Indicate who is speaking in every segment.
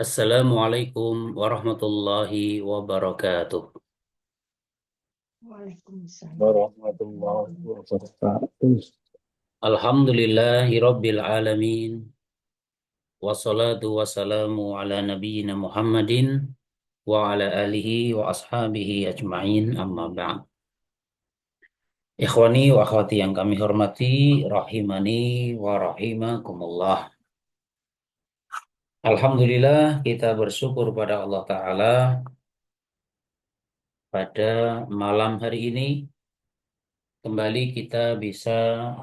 Speaker 1: Assalamualaikum warahmatullahi wabarakatuh.
Speaker 2: Waalaikumsalam.
Speaker 3: Warahmatullahi wabarakatuh.
Speaker 1: Alhamdulillahi rabbil alamin. Wassalatu wassalamu ala nabiyyina Muhammadin wa ala alihi wa ashabihi ajma'in amma ba'd. Ikhwani wa akhwati yang kami hormati, rahimani wa rahimakumullah. Alhamdulillah kita bersyukur pada Allah Ta'ala pada malam hari ini kembali kita bisa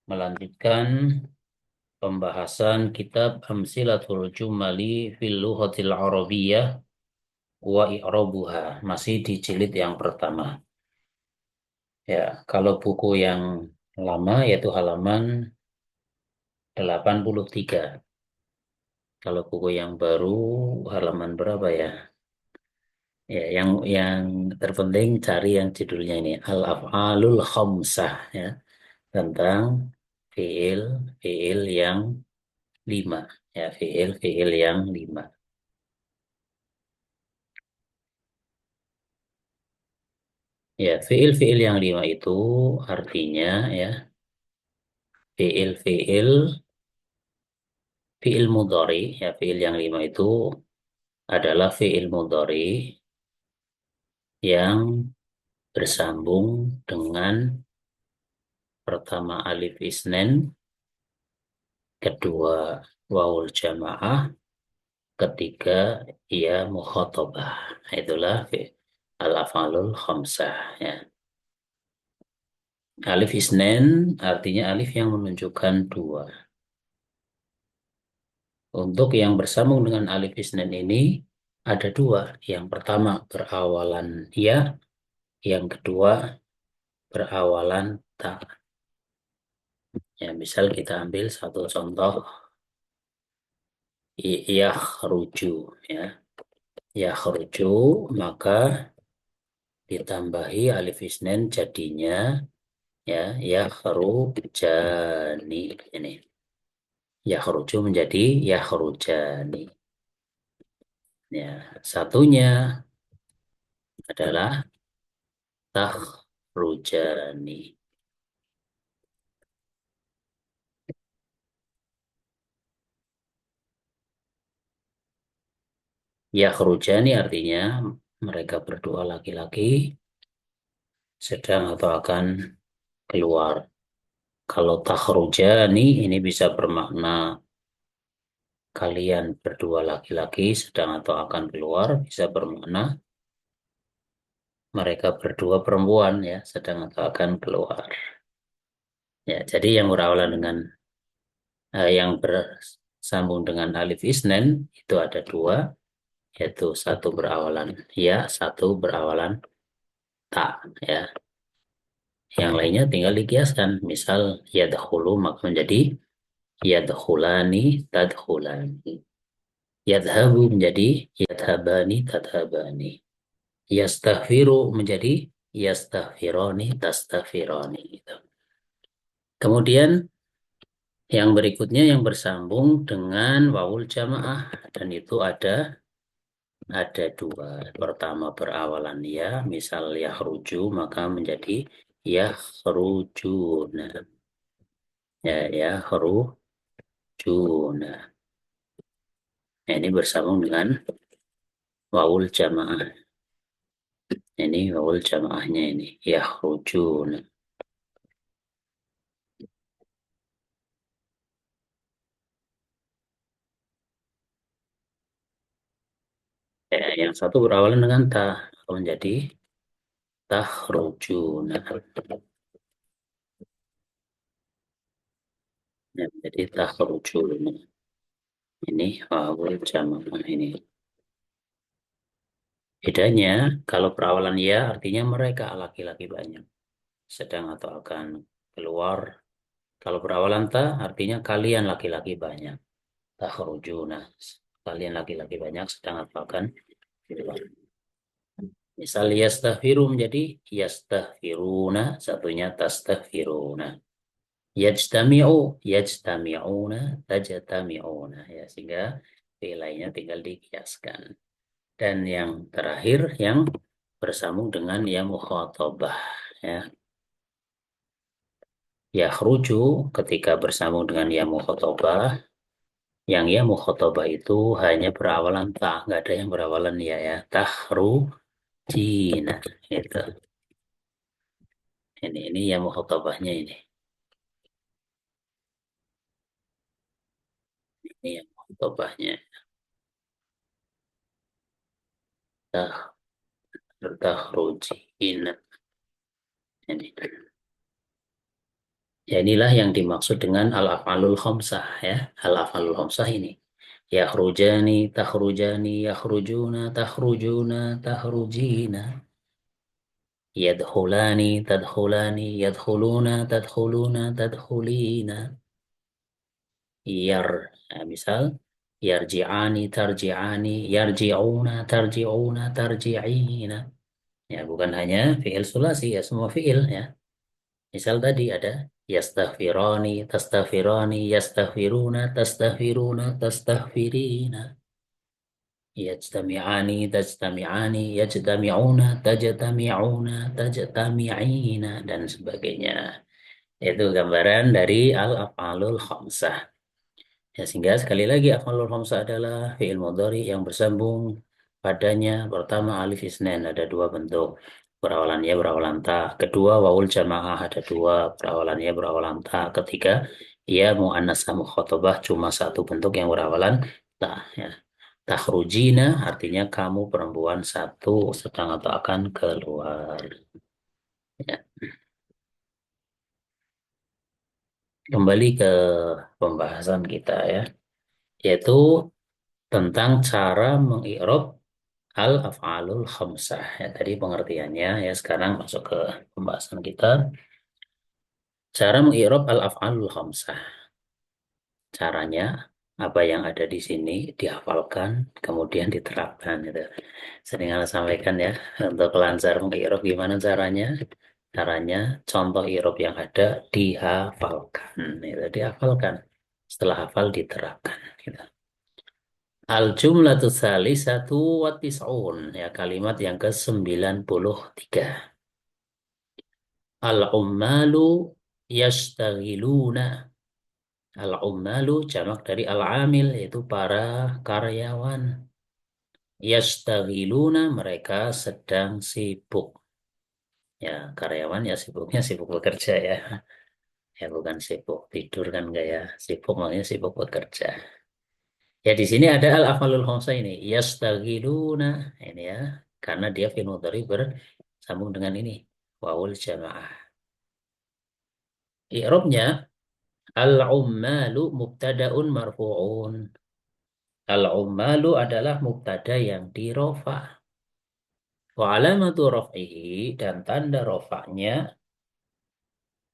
Speaker 1: melanjutkan pembahasan kitab Amsilatul Jumali fil Lughatil Arabiyyah wa I'rabuha, masih di jilid yang pertama. Ya, kalau buku yang lama yaitu halaman 83. Kalau buku yang baru halaman berapa ya? Ya, yang terpenting cari yang judulnya ini Al-Af'alul Khamsah, ya, tentang fiil fiil yang lima, ya, fiil fiil yang lima. Ya, fiil-fiil yang lima itu artinya, ya, fiil-fiil fiil mudhari, ya, fiil yang lima itu adalah fiil mudhari yang bersambung dengan pertama alif isnen, kedua wawul jamaah, ketiga ya mukhatabah. Itulah al-af'alul khamsah, ya. Alif isnen artinya alif yang menunjukkan dua. Untuk yang bersambung dengan alif isnen ini ada dua. Yang pertama berawalan ya, yang kedua berawalan ta. Ya, misal kita ambil satu contoh, yakhruju, ya. Yakhruju, maka ditambahi alif isnen jadinya, ya, yakhrujani. Ini yakhruju menjadi yakhrujani. Ya, satunya adalah takhrujani. Yakhrujani artinya mereka berdua laki-laki sedang atau akan keluar. Kalau takhrujani ini bisa bermakna kalian berdua laki-laki sedang atau akan keluar, bisa bermakna mereka berdua perempuan, ya, sedang atau akan keluar. Ya, jadi yang berawalan dengan yang bersambung dengan alif isnen itu ada dua, yaitu satu berawalan ya, satu berawalan ta, ya. Yang lainnya tinggal dikiaskan. Misal yadkhulu maka menjadi yadkhulani tadkhulani. Yadhabu menjadi yadhabani tadhabani. Yastaghfiru menjadi yastaghfirani tastaghfirani, gitu. Kemudian yang berikutnya yang bersambung dengan wawul jamaah, dan itu ada dua. Pertama berawalan ya, misal yakhruju maka menjadi yakhrujuna. Ya, yakhrujuna. Nah, ini bersambung dengan wawul jamaah. Ini wawul jamaahnya ini yakhrujuna. Ya, yang satu berawalan dengan ta menjadi takhrujuna. Ya, jadi takhrujuna. Ini wawul jamaah ini. Bedanya kalau perawalan ya artinya mereka laki-laki banyak sedang atau akan keluar. Kalau perawalan ta artinya kalian laki-laki banyak. Takhrujuna. Kalian laki-laki banyak sedang atau akan keluar. Misal yastaghfiru menjadi yastaghfiruna, satunya tastaghfiruna. Yajtami'u, yajtami'una, tajtami'una, ya, sehingga fi'il lainnya tinggal dikiaskan. Dan yang terakhir yang bersambung dengan ya mukhatabah ya. Yakhruju ketika bersambung dengan ya mukhatabah, yang ya mukhatabah itu hanya berawalan ta, nggak ada yang berawalan ya ya. Takhrujina itu. Ini ya mukhatabahnya ini. Ini ya mukhatabahnya. Tah takhrujina. Ini. Ya inilah yang dimaksud dengan al-af'alul khamsah ya. Al-af'alul khamsah ini. Yakhrujani, takhrujani, yakhrujuna, takhrujuna, takhrujina. Yadkhulani, tadkhulani, yadkhuluna, tadkhuluna, tadkhulina. Yar, misal yarji'ani, tarji'ani, yarji'una, tarji'una, tarji'ina. Ya, bukan hanya fi'il sulasi ya, semua fi'il ya. Misal tadi ada yastaghfirani, tastaghfirani, yastaghfiruna, tastaghfiruna, tastaghfirina. Yajtami'ani, tajtami'ani, yajtami'una, tajtami'una, tajtami'ina, dan sebagainya. Itu gambaran dari al-af'alul khamsah. Ya, sehingga sekali lagi af'alul khamsah adalah fi'il mudhari yang bersambung padanya pertama alif isnan ada dua bentuk. Berawalan ya, berawalan ta. Kedua wawul jamaah ada dua, berawalan ya, berawalan ta. Ketiga ya muannasah mukhatabah cuma satu bentuk yang berawalan ta ya. Takhrujina artinya kamu perempuan satu sedang atau akan keluar. Ya. Kembali ke pembahasan kita ya, yaitu tentang cara mengi'rab al-af'alul khamsah. Ya, tadi pengertiannya ya, sekarang masuk ke pembahasan kita. Cara mengi'rab al-af'alul khamsah. Caranya apa yang ada di sini dihafalkan, kemudian diterapkan gitu. Sering saya sampaikan ya, untuk lancar mengi'rab gimana caranya? Caranya contoh i'rab yang ada dihafalkan, itu dihafalkan. Setelah hafal diterapkan. Gitu. Al-jumlatu satu wa tis'un. Ya, kalimat yang ke-93. Al-ummalu yastaghiluna. Al-ummalu jamak dari al-amil, yaitu para karyawan. Yastaghiluna, mereka sedang sibuk. Ya, karyawan ya sibuknya sibuk bekerja ya. Ya, bukan sibuk tidur kan enggak ya. Sibuk maksudnya sibuk bekerja. Ya di sini ada al-af'alul khamsah ini. Yastaghiluna ini ya. Karena dia fi'il mudhari bersambung dengan ini. Wawul jamaah. I'rabnya al-ummalu mubtada'un marfu'un. Al-ummalu adalah mubtada yang dirofa. Wa alamatu raf'ihi dan tanda rofa'nya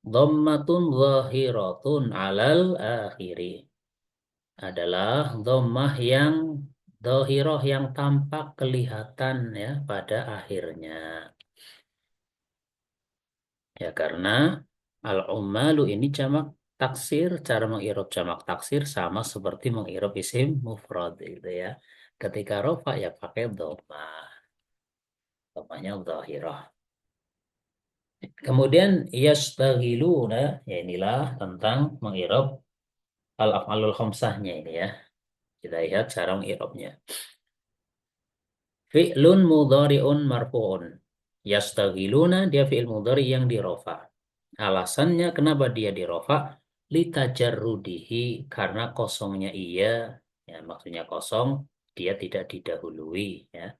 Speaker 1: dhammatun zahiratun alal akhiri. Adalah dhammah yang dhahirah yang tampak kelihatan ya pada akhirnya. Ya karena al-ummalu ini jamak taksir, cara mengirab jamak taksir sama seperti mengirab isim mufrad gitu ya. Ketika rofa ya pakai dhammah. Dhammahnya dhahirah. Kemudian yastaghiluna, ya inilah tentang mengirab al-af'alul khamsahnya ini ya. Kita lihat cara mengirabnya. Fi'lun mudhari'un marfu'un. Yastaghiluna dia fi'il mudhari yang dirofa. Alasannya kenapa dia dirofa? Litajarrudihi karena kosongnya ia, ya maksudnya kosong, dia tidak didahului ya.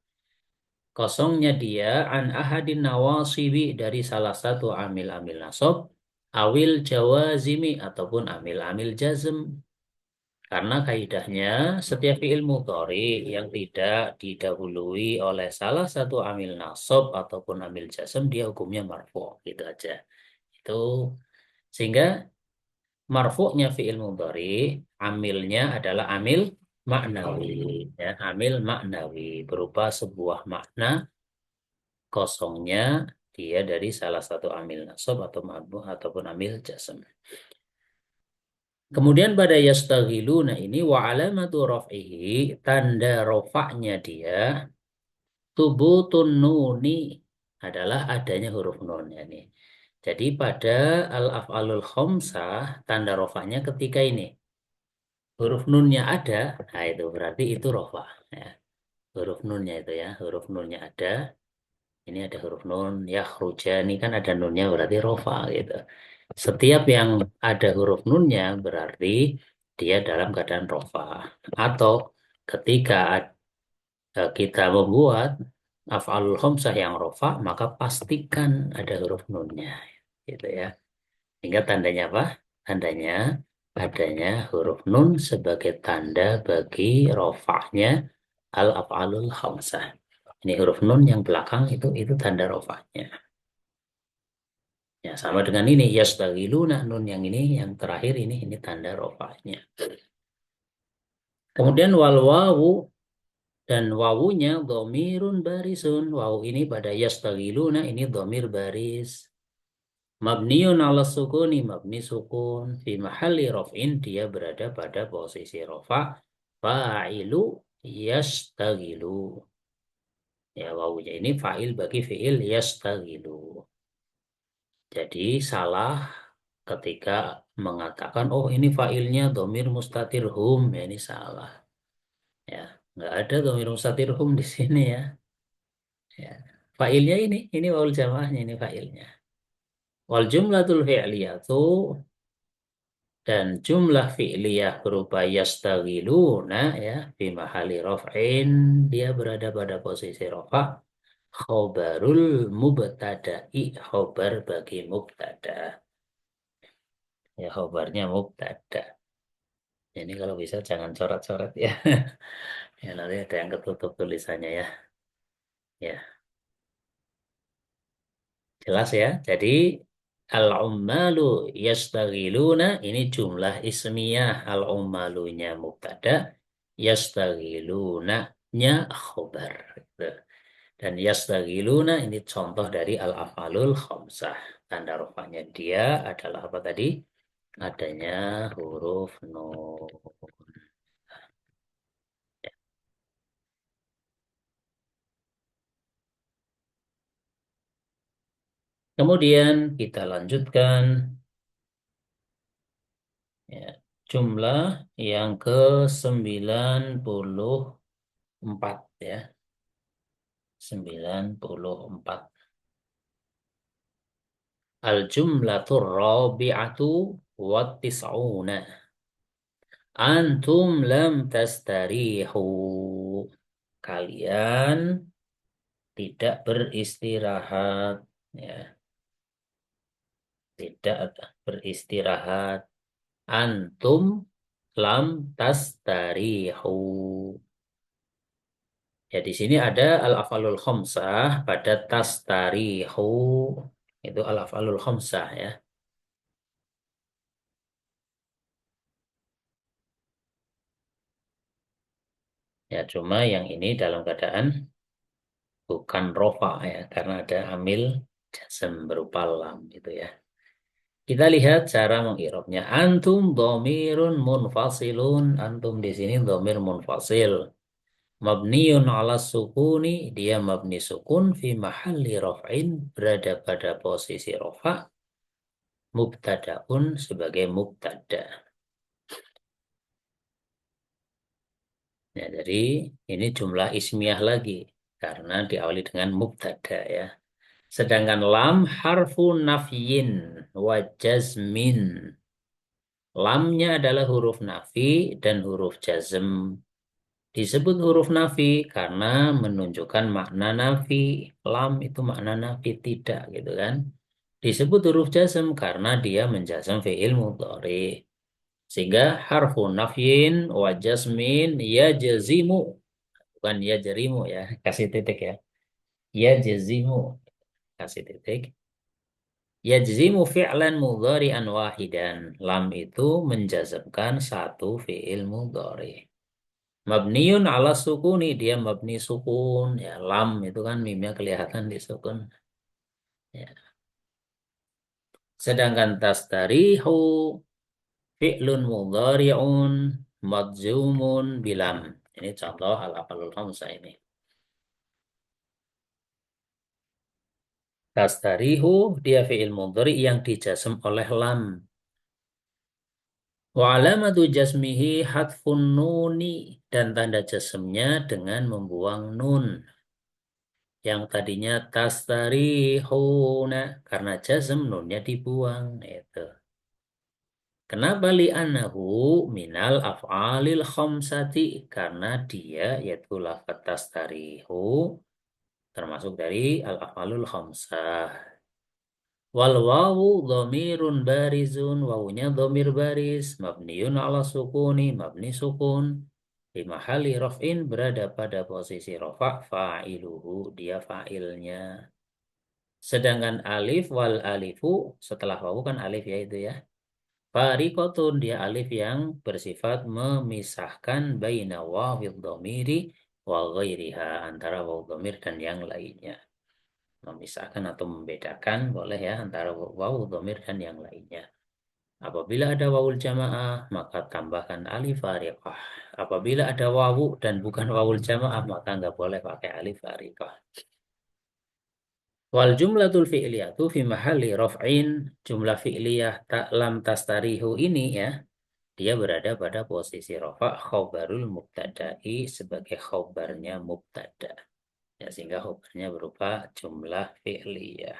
Speaker 1: Kosongnya dia an ahadin nawasibi dari salah satu amil-amil nasab, awil jawazimi ataupun amil-amil jazm. Karena kaidahnya setiap fi'il mudhari yang tidak didahului oleh salah satu amil nasab ataupun amil jazm dia hukumnya marfu gitu aja. Itu sehingga marfu'nya fi'il mudhari amilnya adalah amil maknawi ya, amil maknawi berupa sebuah makna kosongnya dia dari salah satu amil nasab atau ma'buh ataupun amil jazm. Kemudian pada yastaghiluna ini wa alamatu raf'ihi, tanda rofaknya dia, tubutun nuni, adalah adanya huruf nun ya nih. Jadi pada al-af'alul khamsah, tanda rofaknya ketika ini huruf nunnya ada, nah itu berarti itu rofa. Ya. Huruf nunnya itu ya, huruf nunnya ada. Ini ada huruf nun, ya ini kan ada nunnya berarti rofa gitu. Setiap yang ada huruf nunnya berarti dia dalam keadaan rofa. Atau ketika kita membuat af'alul khamsah yang rofa, maka pastikan ada huruf nunnya. Gitu ya. Sehingga tandanya apa? Tandanya adanya huruf nun sebagai tanda bagi rofahnya al-af'alul khamsah. Ini huruf nun yang belakang itu tanda rofahnya. Ya, sama dengan ini yastaghiluna, nun yang ini yang terakhir ini tanda rofahnya. Kemudian wal wawu, dan wawunya domirun barisun. Wawu ini pada yastaghiluna ini domir baris. Mabniun ala sukuni, mabni sukun. Fi mahalli rof'in, dia berada pada posisi rofa. Fa'ilu yastaghilu. Ya, wawunya ini fa'il bagi fi'il yastaghilu. Jadi salah ketika mengatakan, oh ini fa'ilnya domir mustatir hum. Ya, ini salah. Ya, nggak ada domir mustatir hum di sini ya. Ya. Fa'ilnya ini wawul jamaahnya, ini fa'ilnya. Wal jumlatul fi'liyatu, dan jumlah fi'liyah berupa yastaghiluna ya fi mahali raf'in, dia berada pada posisi rafa, khobarul mubtada'i, khobar bagi mubtada, ya khobarnya mubtada. Ini kalau bisa jangan coret-coret ya. Ya nanti ada yang ketutup tulisannya ya. Ya, jelas ya. Jadi al-ummalu yastaghiluna, ini jumlah ismiyah, al-ummalunya mubtada, yastaghiluna nya khobar. Gitu. Dan yastaghiluna ini contoh dari al-af'alul khamsah. Tanda rupanya dia adalah apa tadi? Adanya huruf nun. Kemudian kita lanjutkan ya, jumlah yang ke-94 ya. 94. Al-jumlatur rabi'atu wa tis'una. Antum lam tastarihu. Kalian tidak beristirahat. Ya, tidak beristirahat. Antum lam tastarihu. Ya, di sini ada al-af'alul khamsah pada tastarihu. Itu al-af'alul khamsah ya. Ya, cuma yang ini dalam keadaan bukan rofa ya, karena ada amil jasem berupa lam gitu ya. Kita lihat cara mengirobnya. Antum domirun munfasilun. Antum di sini domir munfasil. Mabniun ala sukuni. Dia mabni sukun fi mahalli raf'in. Berada pada posisi rofa. Mubtada'un sebagai mubtada. Ya, jadi ini jumlah ismiyah lagi. Karena diawali dengan mubtada ya. Sedangkan lam harfu nafyin wa jazmin. Lamnya adalah huruf nafi dan huruf jazm. Disebut huruf nafi karena menunjukkan makna nafi. Lam itu makna nafi tidak gitu kan. Disebut huruf jazm karena dia menjazm fi'il mudhari. Sehingga harfu nafyin wa jazmin ya jazimu. Bukan ya jerimu ya. Kasih titik ya. Ya jazimu. Kasih titik. Yajzimu fi'lan mudhari'an wahidan. Lam itu menjazmkan satu fi'il mudhari. Mabniun ala sukuni, dia mabni sukun. Ya, lam itu kan mimnya kelihatan di sukun. Ya. Sedangkan tastarihu, Fi'lun mudhari'un madzumun bilam. Ini contoh al-afalul khamsah ini. Tastarihu dia fi'il mudhari yang dijazm oleh lam. Wa alamatu jasmihi hadfun nuni dan tanda jazmnya dengan membuang nun. Yang tadinya tastarihuna karena jazm nunnya dibuang itu. Kenapa li'annahu minal af'alil khamsati karena dia yaitu lafaz tastarihu termasuk dari al-af'alul khamsah. Wal wawu dhamirun barizun wawunya dhamir baris mabniun ala sukuni mabni sukun di mahali raf'in berada pada posisi rafa' fa'iluhu dia fa'ilnya. Sedangkan alif wal alifu setelah wawu kan alif ya itu ya. Farikotun dia alif yang bersifat memisahkan baina wawid dhamiri wa ghairiha antara wawu dhamir dan yang lainnya. Memisahkan atau membedakan boleh ya antara wawu dhamir dan yang lainnya. Apabila ada wawul jamaah maka tambahkan alif fariqah. Apabila ada wawu dan bukan wawul jamaah maka nggak boleh pakai alif fariqah. Wal jumlatul fi'liyatu fi mahalli raf'in jumlah fi'liyah tak lam tastarihu ini ya dia berada pada posisi rafa' khobarul mubtada'i sebagai khobarnya mubtada. Ya, sehingga khobarnya berupa jumlah fi'liyah.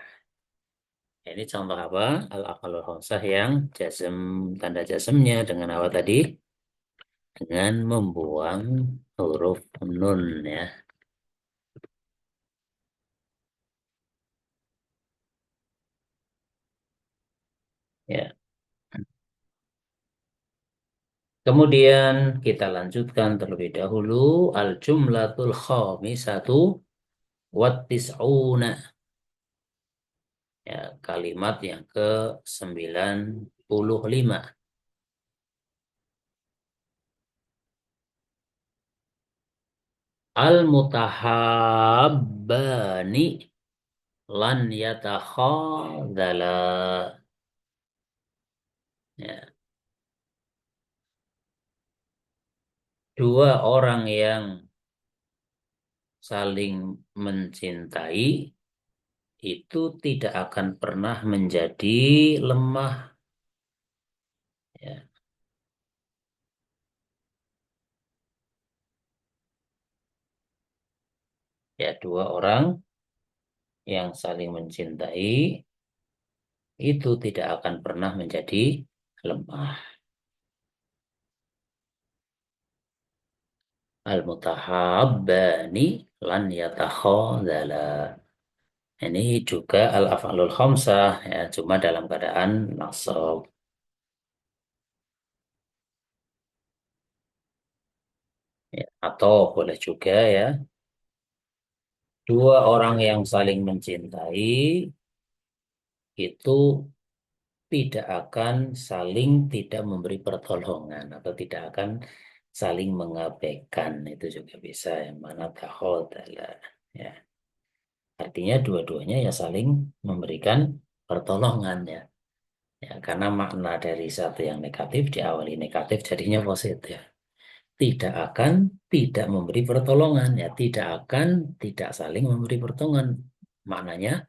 Speaker 1: Ini contoh apa? Al-aqalul khamsah yang jazm, tanda jazmnya dengan apa tadi? Dengan membuang huruf nun ya. Ya. Kemudian kita lanjutkan terlebih dahulu al-jumlatul khamisatu wat tis'una. Ya, kalimat yang ke-95. Al-mutahabbani lan yatakhadala. Ya, dua orang yang saling mencintai itu tidak akan pernah menjadi lemah. Ya, ya dua orang yang saling mencintai itu tidak akan pernah menjadi lemah. Al-mutahabbani lan yatakhadala. Ini juga al-af'alul khamsah ya, cuma dalam keadaan nasab. Ya, atau boleh juga ya, dua orang yang saling mencintai itu tidak akan saling tidak memberi pertolongan atau tidak akan saling mengabaikan itu juga bisa yang mana takhodala ya. Artinya dua-duanya ya saling memberikan pertolongan ya. Ya, karena makna dari satu yang negatif diawali negatif jadinya positif. Tidak akan tidak memberi pertolongan ya, tidak akan tidak saling memberi pertolongan. Maknanya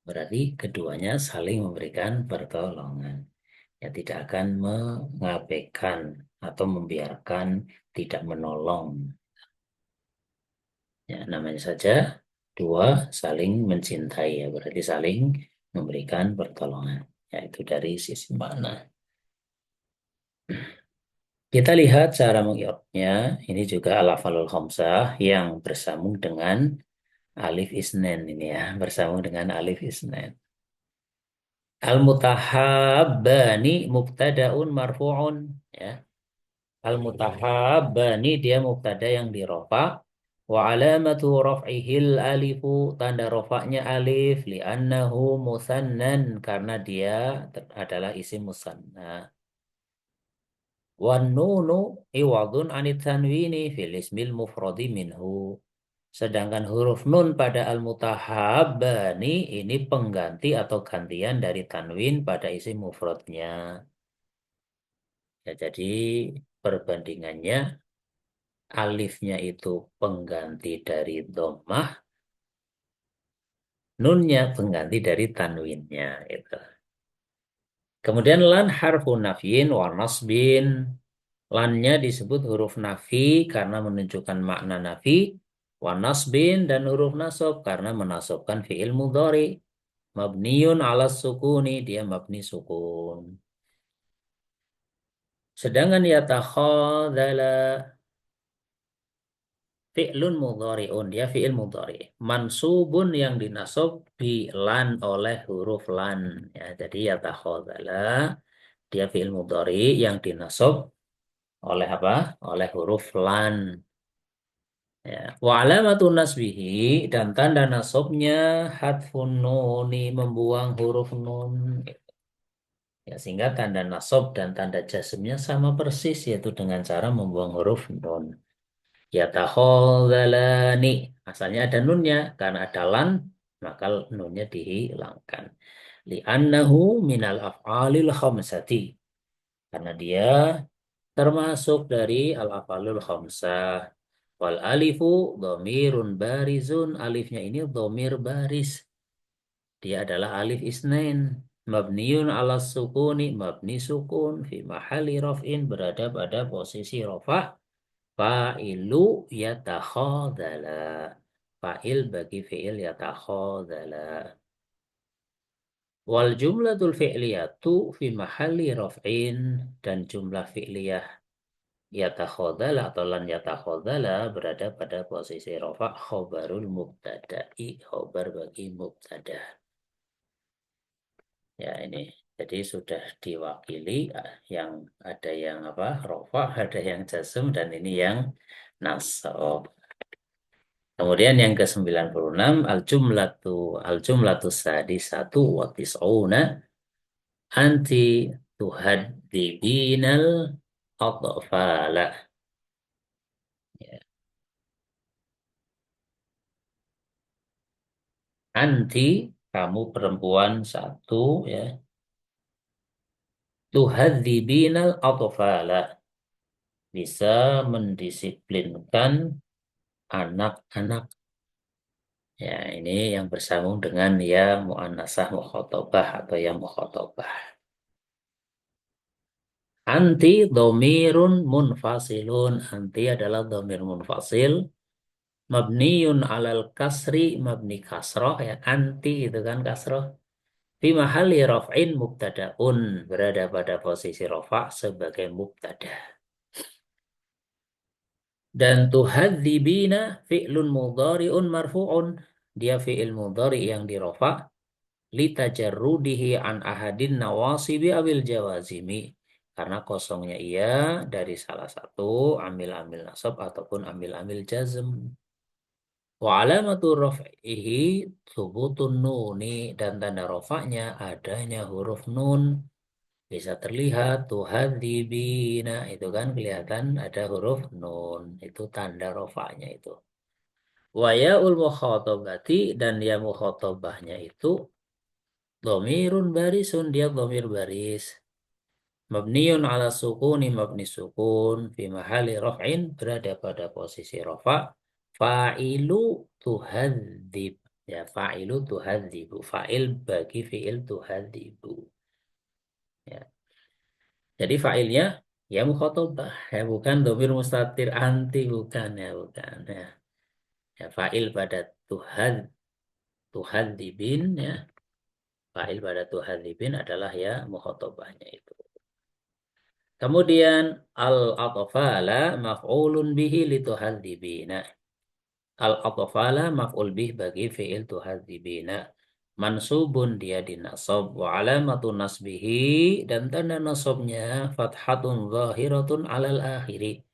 Speaker 1: berarti keduanya saling memberikan pertolongan. Ya tidak akan mengabaikan atau membiarkan tidak menolong. Ya namanya saja dua saling mencintai ya berarti saling memberikan pertolongan. Ya itu dari sisi mana. Kita lihat cara mengiratnya. Ini juga al-afalul khamsah yang bersambung dengan alif isnen ini ya, bersambung dengan alif isnen. Al-mutahabbani mubtadaun marfu'un ya. Al-mutahabbani dia mubtada yang dirofa. Wa alamatu raf'ihil alifu tanda rofaknya alif li'annahu musannan karena dia adalah isim musanna. Wan nunu iwadun anit tanwini fil ismil mufradi minhu. Sedangkan huruf nun pada al-mutahabbani ini pengganti atau gantian dari tanwin pada isim mufradnya. Ya, jadi perbandingannya alifnya itu pengganti dari dhammah, nunnya pengganti dari tanwinnya itu. Kemudian lan harfu nafyin wa nasbin. Lannya disebut huruf nafi karena menunjukkan makna nafi. Wa nasbin dan huruf nasab karena menasabkan fi'il mudhari. Mabniun ala sukuni, dia mabni sukun. Sedangkan yatakhadzala fi'lun mudhari'un, dia fi'il mudhari. Mansubun yang dinasab bi lan oleh huruf lan. Ya, jadi yatakhadzala dia fi'il mudhari yang dinasab oleh apa? Oleh huruf lan. Ya. Wa alamatun nasbihi dan tanda nasabnya hadfun nuni, membuang huruf nun. Ya, sehingga tanda nasab dan tanda jazmnya sama persis, yaitu dengan cara membuang huruf nun. Yatakhadzalani. Asalnya ada nunnya, karena ada lan, maka nunnya dihilangkan. Li'annahu minal af'alil khamsati. Karena dia termasuk dari al-af'alul khamsah. Wal alifu dhamirun barizun. Alifnya ini dhamir baris. Dia adalah alif isnain. Mabniun ala sukuni. Mabni sukun. Fi mahali raf'in. Berada pada posisi rafah. Fa'ilu yatakhadala. Fa'il bagi fi'il yatakhadala. Wal jumlatul fi'liyatu fi mahali raf'in. Dan jumlah fi'liyah yatakhodala atau lan yatakhodala berada pada posisi rofa khobarul mubtada'i, khobar bagi mubtada. Ya ini, jadi sudah diwakili, yang ada yang apa rofa, ada yang jasm, dan ini yang nasab. Kemudian yang ke-96 al-jumlatu sadisatu wa tis'una anti tuhadzibinal atfala. Ya. Anti, kamu perempuan satu, ya. Tuhadzibinal atfala, bisa mendisiplinkan anak-anak. Ya, ini yang bersambung dengan ya muannasah mukhatabah atau ya mukhatabah. Anti domirun munfasilun. Anti adalah domir munfasil. Mabniun alal kasri, mabni kasroh, ya. Anti itu kan kasroh. Fi mahalli raf'in mubtada'un, berada pada posisi rafa' sebagai mubtada. Dan tuhadzibina fi'lun mudhari'un marfu'un. Dia fi'il mudhari yang dirafa' litajarrudihi an ahadin nawasibi awil jawazimi. Karena kosongnya ia dari salah satu amil-amil nasab ataupun amil-amil jazm. Wa alamatu raf'ihi thubutun nuni, dan tanda rafa'nya adanya huruf nun. Bisa terlihat tuhadzibina, itu kan kelihatan ada huruf nun, itu tanda rafa'nya itu. Wa ya'ul mukhatabati, dan ya mukhatabahnya itu dhamirun barisun, dia dhamir baris. Mabniun ala sukuni, mabni sukun fi mahali raf'in, berada pada posisi rafa'. Fa'ilu tuhadzib, ya fa'ilu tuhadzibu, fa'il bagi fi'il tuhadzibu, ya. Jadi fa'ilnya ya mukhatabah, ya bukan domir mustatir anti, bukan, ya bukan, ya. Ya fa'il pada tuhadzibin, ya. Fa'il pada tuhadzibin adalah ya mukhatabahnya itu. Kemudian al-atfala maf'ulun bihi lituhadzibina. Al-atfala maf'ul bih bagi fi'il tuhadzibina. Mansubun, dia dinasab. Wa alamatu nasbihi, dan tanda nasabnya fathatun zahiratun alal akhiri.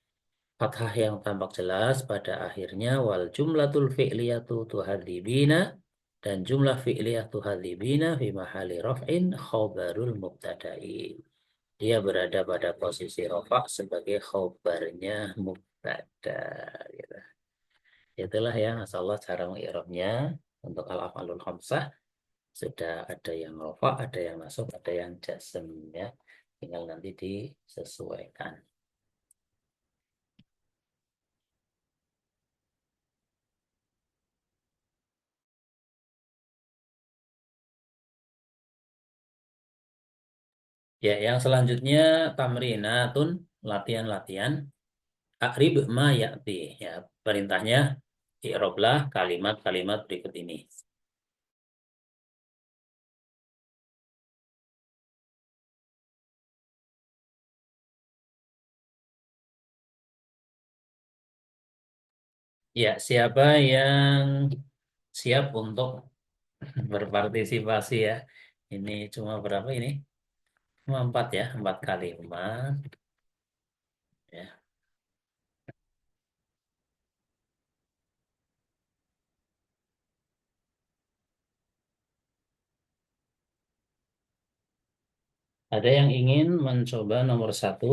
Speaker 1: Fathah yang tampak jelas pada akhirnya. Wal jumlatul fi'liyatu tuhadzibina, dan jumlah fi'liyah tuhadzibina fi mahali raf'in khobarul mubtada'i. Dia berada pada posisi rofa sebagai khobarnya mubtada. Gitu. Itulah ya, masalah cara mengi'rabnya untuk al-af'alul khamsah. Sudah ada yang rofa, ada yang nasab, ada yang jazm, ya. tinggal nanti disesuaikan. Ya, yang selanjutnya tamrinatun, latihan-latihan. Akrib ma ya'ti. Ya, perintahnya i'roblah kalimat-kalimat berikut ini. Ya, siapa yang siap untuk berpartisipasi ya? Ini cuma berapa ini? Cuma 4 ya, 4 kalimat. Ya. Ada yang ingin mencoba nomor 1?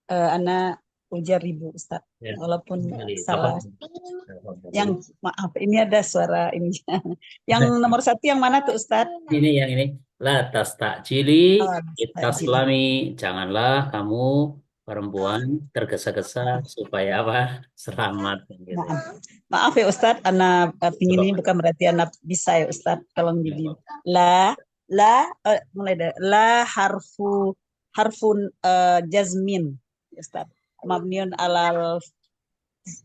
Speaker 2: Anak ujar ibu Ustaz,
Speaker 1: Ya,
Speaker 2: walaupun
Speaker 1: kembali. Apa?
Speaker 2: salah. Yang maaf, ini ada suara ini. Yang nomor 1 yang mana tuh Ustaz?
Speaker 1: Ini yang ini. La tas takjili,
Speaker 2: Oh, takjil.
Speaker 1: ittaslami. Janganlah kamu perempuan tergesa-gesa supaya apa? Selamat gitu.
Speaker 2: Maaf, maaf ya Ustaz, anak pingin ini
Speaker 1: Coba.
Speaker 2: bukan berarti anak bisa ya Ustaz. Tolong
Speaker 1: Ya,
Speaker 2: didim.
Speaker 1: Pak.
Speaker 2: La, mulai dari la harfun jazmin, ya Ustaz. Mabniun alal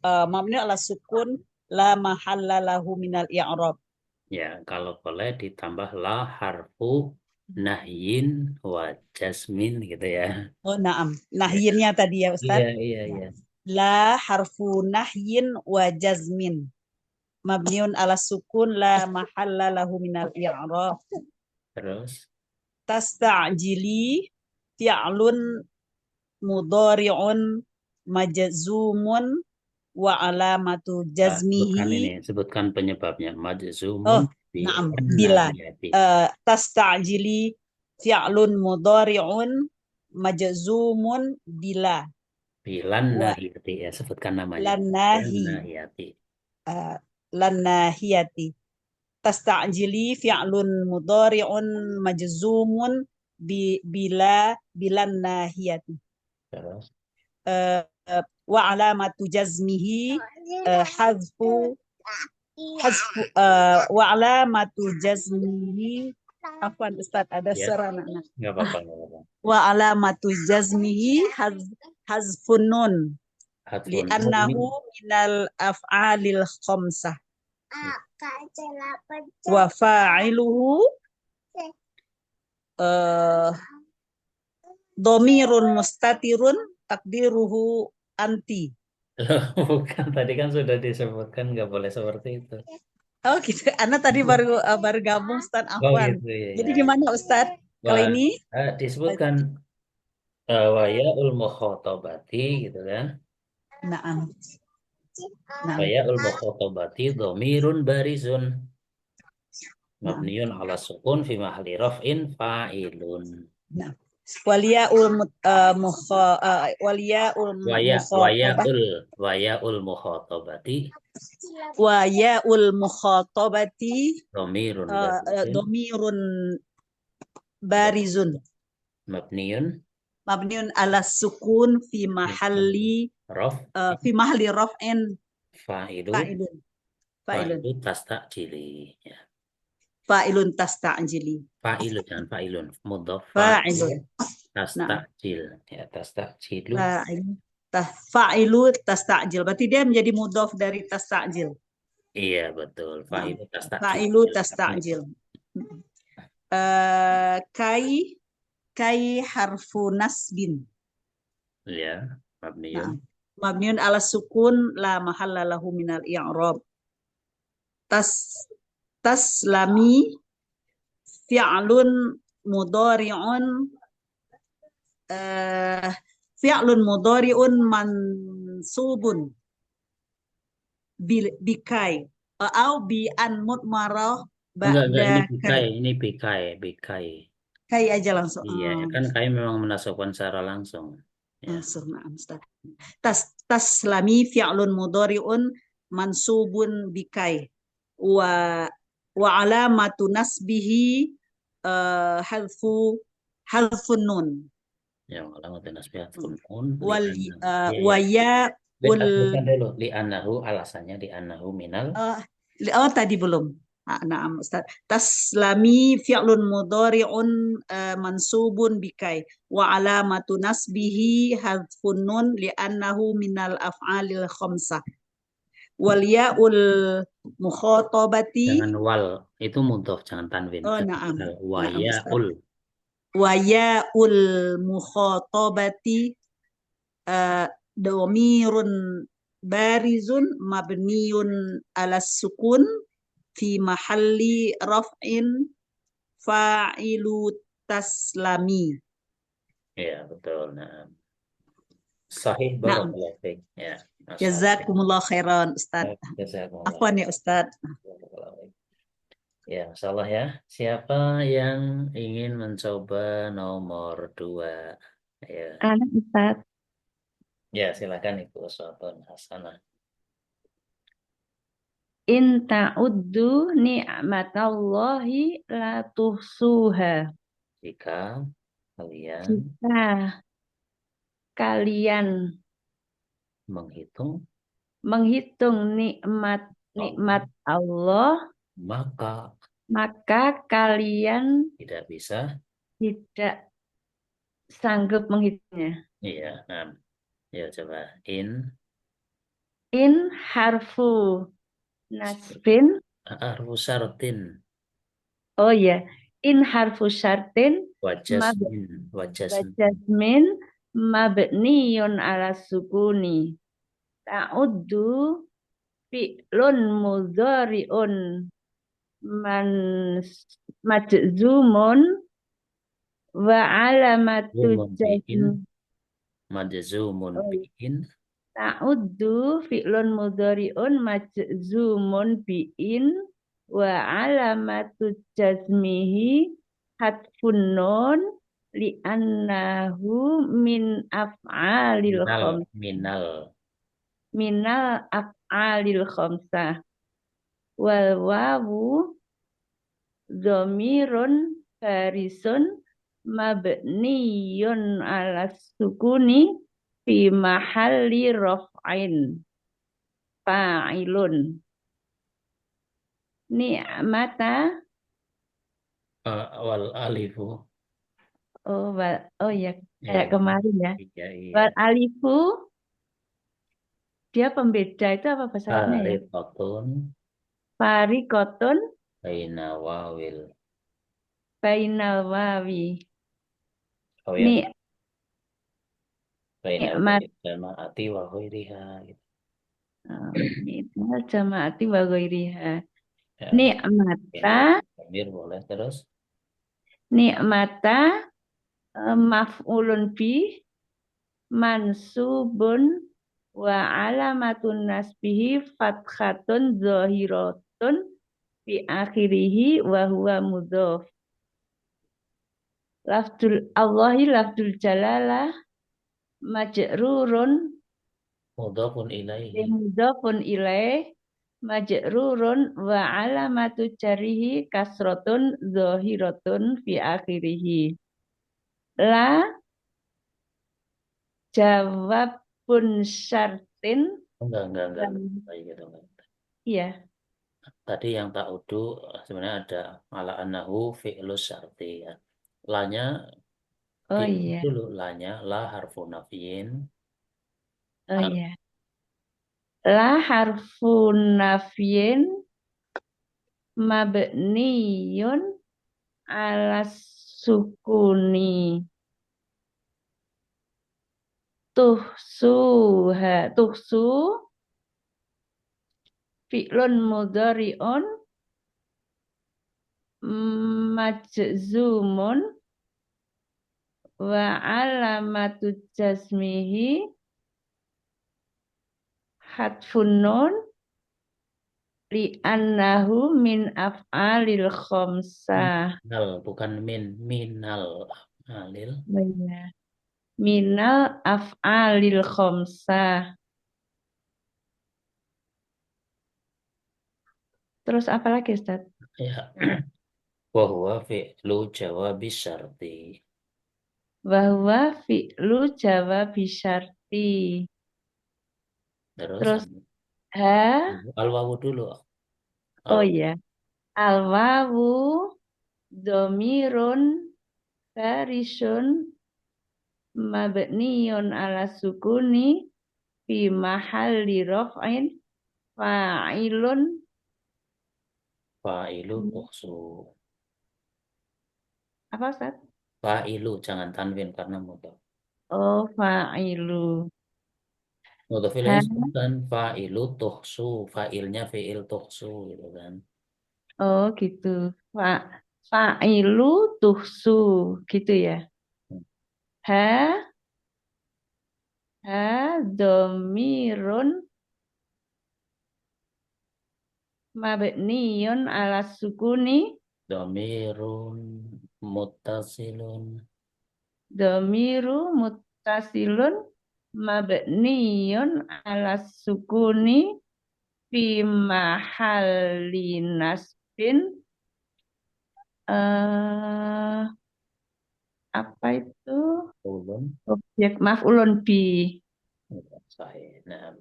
Speaker 2: mabniun ala sukun la mahalla lahu minal i'rab.
Speaker 1: Ya, kalau boleh ditambah la harfu nahyin wa jasmin gitu ya.
Speaker 2: Oh, naam.
Speaker 1: Ya.
Speaker 2: Nahyinnya tadi ya
Speaker 1: Iya,
Speaker 2: Ustaz.
Speaker 1: iya,
Speaker 2: Ya.
Speaker 1: iya.
Speaker 2: La harfu nahyin wa jazmin. Mabniun ala sukun la mahalla lahu minal i'rab.
Speaker 1: Terus,
Speaker 2: Tasta'jili fi'lun mudhari'un majzumun wa alamatu
Speaker 1: sebutkan ini,
Speaker 2: jazmihi.
Speaker 1: sebutkan penyebabnya. Majzumun
Speaker 2: Oh,
Speaker 1: bi
Speaker 2: naam. Bila
Speaker 1: nahiyati.
Speaker 2: tasta'jili fi'lun mudhari'un majzumun bila
Speaker 1: Bilan
Speaker 2: wa
Speaker 1: nahiyati ya, sebutkan namanya. Bilan
Speaker 2: lanahi
Speaker 1: nahiyati.
Speaker 2: uh, lanahiyati. Tasta'jili fi'lun mudhari'un majzumun bila bilan nahiyati.
Speaker 1: Terus,
Speaker 2: Uh, wa alamatu jazmihi hazfu wa alamatu jazmihi afwan Ustaz, ada
Speaker 1: ya,
Speaker 2: suara anak-anak.
Speaker 1: nggak apa-apa, nggak apa-apa.
Speaker 2: Wa alamatu jazmihi hazfun nun
Speaker 1: Hadfun. Oh, ini
Speaker 2: li'annahu minal af'alil khamsah wa fa'iluhu domirun mustatirun takdiruhu anti.
Speaker 1: bukan, tadi kan sudah disebutkan nggak boleh seperti itu.
Speaker 2: Oh gitu. Ana tadi baru gabung Ustaz
Speaker 1: Oh
Speaker 2: Afwan.
Speaker 1: gitu ya.
Speaker 2: Jadi
Speaker 1: Ya.
Speaker 2: gimana Ustaz? Kalau
Speaker 1: Wah,
Speaker 2: ini
Speaker 1: disebutkan waya ul mukhotobati gitu kan.
Speaker 2: naam. Naam.
Speaker 1: Waya ul mukhotobati domirun barizun.
Speaker 2: Naam.
Speaker 1: Mabniun ala sukun fi mahli raf'in fa'ilun.
Speaker 2: Naam. Waliyaul mukhatabah
Speaker 1: Waya ul mukhotobati
Speaker 2: wa yaul mukhatabati
Speaker 1: domirun barizun.
Speaker 2: domirun barizun
Speaker 1: Mabniun
Speaker 2: mabniun ala sukun fi mahalli
Speaker 1: raf
Speaker 2: raf'in
Speaker 1: fa'ilu
Speaker 2: fa'ilun fa'ilun
Speaker 1: fa'ilu tastakjili ya.
Speaker 2: fa'ilun tasta'jili
Speaker 1: Fa'ilu jangan fa'ilun mudhaf fa'ilu
Speaker 2: fa'ilun. Nah,
Speaker 1: tastakjil ya, tastakjilu
Speaker 2: fa'ilu tasta'jil. Berarti dia menjadi mudhof dari tasta'jil.
Speaker 1: iya betul,
Speaker 2: Nah,
Speaker 1: fa'ilu tastakjil
Speaker 2: fa'ilu tasta'jil. Kai harfu nasbin.
Speaker 1: ya, mabniun
Speaker 2: Nah, mabniun ala sukun la mahalla lahu minal i'rab. Taslami fi'lun mudhari'un fi'lun mudhari'un mansubun bikai atau bi an mudmarah
Speaker 1: enggak,
Speaker 2: ba'da
Speaker 1: ini
Speaker 2: kai.
Speaker 1: bikai
Speaker 2: Kai aja langsung.
Speaker 1: iya ya kan kai memang menasabkan secara langsung ya.
Speaker 2: Langsung, na'am, Ustaz. Taslami fi'lun mudhari'un mansubun bikai wa wa alamatu nasbihi hadfun nun
Speaker 1: Yang alamat nasbih nun
Speaker 2: wal
Speaker 1: li'annahu. Ya,
Speaker 2: wa
Speaker 1: ya.
Speaker 2: ya ul
Speaker 1: Bukan dulu li'annahu, alasannya li'annahu minal.
Speaker 2: tadi belum. Naam Ustaz. Taslami fi'lun mudhari'un mansubun bikai wa alamatu nasbihi hadfun nun li'annahu minal af'alil khamsah. Wal ya'ul mukhatabati
Speaker 1: Jangan wal, itu mudhof, jangan tanwin.
Speaker 2: na'am.
Speaker 1: Wa
Speaker 2: Na'am Ustaz.
Speaker 1: ya'ul.
Speaker 2: Wa ya'ul mukhatabati domirun barizun mabniun ala sukun fi mahalli raf'in fa'ilu taslami.
Speaker 1: Ya, betul. Nah, sahih
Speaker 2: Naam.
Speaker 1: barakallahu fiik. Ya, Masya Allah.
Speaker 2: Jazakumullah khairan Ustaz.
Speaker 1: Jazakumullah.
Speaker 2: Afwan ya Ustaz.
Speaker 1: Ya, Masya Allah ya. Siapa yang ingin mencoba nomor 2? Ya,
Speaker 4: Anak Ustaz.
Speaker 1: ya silakan Ibu Uswatun Hasanah.
Speaker 4: In ta'uddu ni'matallahi la tuhsuha.
Speaker 1: Jika kalian
Speaker 4: Jika kalian
Speaker 1: menghitung,
Speaker 4: menghitung nikmat Allah,
Speaker 1: maka
Speaker 4: maka kalian
Speaker 1: tidak bisa.
Speaker 4: tidak sanggup menghitungnya.
Speaker 1: Iya, nah, ya coba
Speaker 4: In harfu nasbin.
Speaker 1: harfu syartin
Speaker 4: Oh ya, in harfu syartin
Speaker 1: wajasmin
Speaker 4: wajasmin mabniyun ala sukuni. Ta'uddu fi'lun mudhari'un man majzumun wa alamatu jazm.
Speaker 1: majzumun bi'in.
Speaker 4: Ta'uddu fi'lun mudhari'un majzumun bi'in wa alamatu jazmihi hatfun nun li'annahu min af'alil minal af'alil khamsah wal wawu dhamirun barisun mabniyun ala sukuni fi mahalli raf'in fa'ilun. Ni'mata
Speaker 1: Wal alifu.
Speaker 4: Oh ya, kayak kemarin ya.
Speaker 1: Iya.
Speaker 4: Wal alifu dia pembeda itu apa bahasa Arabnya ya? Farikotun
Speaker 1: Bainal
Speaker 4: wawi.
Speaker 1: Oh ya.
Speaker 4: Nikmat
Speaker 1: jamaati wa ghairiha gitu.
Speaker 4: Nikmat jamaati wa ghairiha. Nikmata
Speaker 1: boleh terus.
Speaker 4: Nikmata maf'ulun bi mansubun wa alamatun nasbihi fatkhatun zahiratun fi akhirihi wa huwa mudhaf. Lafdul Allahi lafdul jalalah majrurun
Speaker 1: mudhafun
Speaker 4: ilaih majrurun wa alamatu jarihi kasratun zahiratun fi akhirihi. La jawabun syartin.
Speaker 1: Enggak.
Speaker 4: Iya.
Speaker 1: Tadi yang ta'udu sebenarnya ada ala annahu fi'lus syarti ya. Lanya dulu lanya la harfu nafyin.
Speaker 4: Oh iya. La harfu nafyin mabniyun ala sukuni. Tuhsu fi'lun mudhari'un majzumun wa alamatu jazmihi hatfun nun li'annahu min af'alil khamsah.
Speaker 1: Bukan minal af'alil.
Speaker 4: Minal af'alil khamsah. Terus apa lagi Ustaz?
Speaker 1: Ya. Wa huwa fi'lu jawabi syarti.
Speaker 4: Bahwa fi'lu jawab syarti.
Speaker 1: Terus
Speaker 4: Terus ha,
Speaker 1: al-wawu dulu.
Speaker 4: oh
Speaker 1: Al
Speaker 4: ya, al-wawu domirun barisun mabniyun ala sukuni fi mahalli raf'in fa'ilun.
Speaker 1: fa'ilu tuhsu.
Speaker 4: Apa Ustaz?
Speaker 1: Fa'ilu jangan tanwin karena mudhaf.
Speaker 4: Oh, fa'ilu.
Speaker 1: Mudhaf
Speaker 4: Ha,
Speaker 1: ilaih kan fa'ilu tuhsu, fa'ilnya fi'il tuhsu gitu kan.
Speaker 4: oh gitu. Fa, fa'ilu tuhsu gitu ya. Ha, ha domirun mabniyun ala sukuni.
Speaker 1: Dhamirun muttasilun.
Speaker 4: Domiru muttasilun mabniyun ala sukuni fi mahalli nasbin. eh Apa itu?
Speaker 1: Ulun.
Speaker 4: Objek maf'ulun bi.
Speaker 1: Sahih. Nah,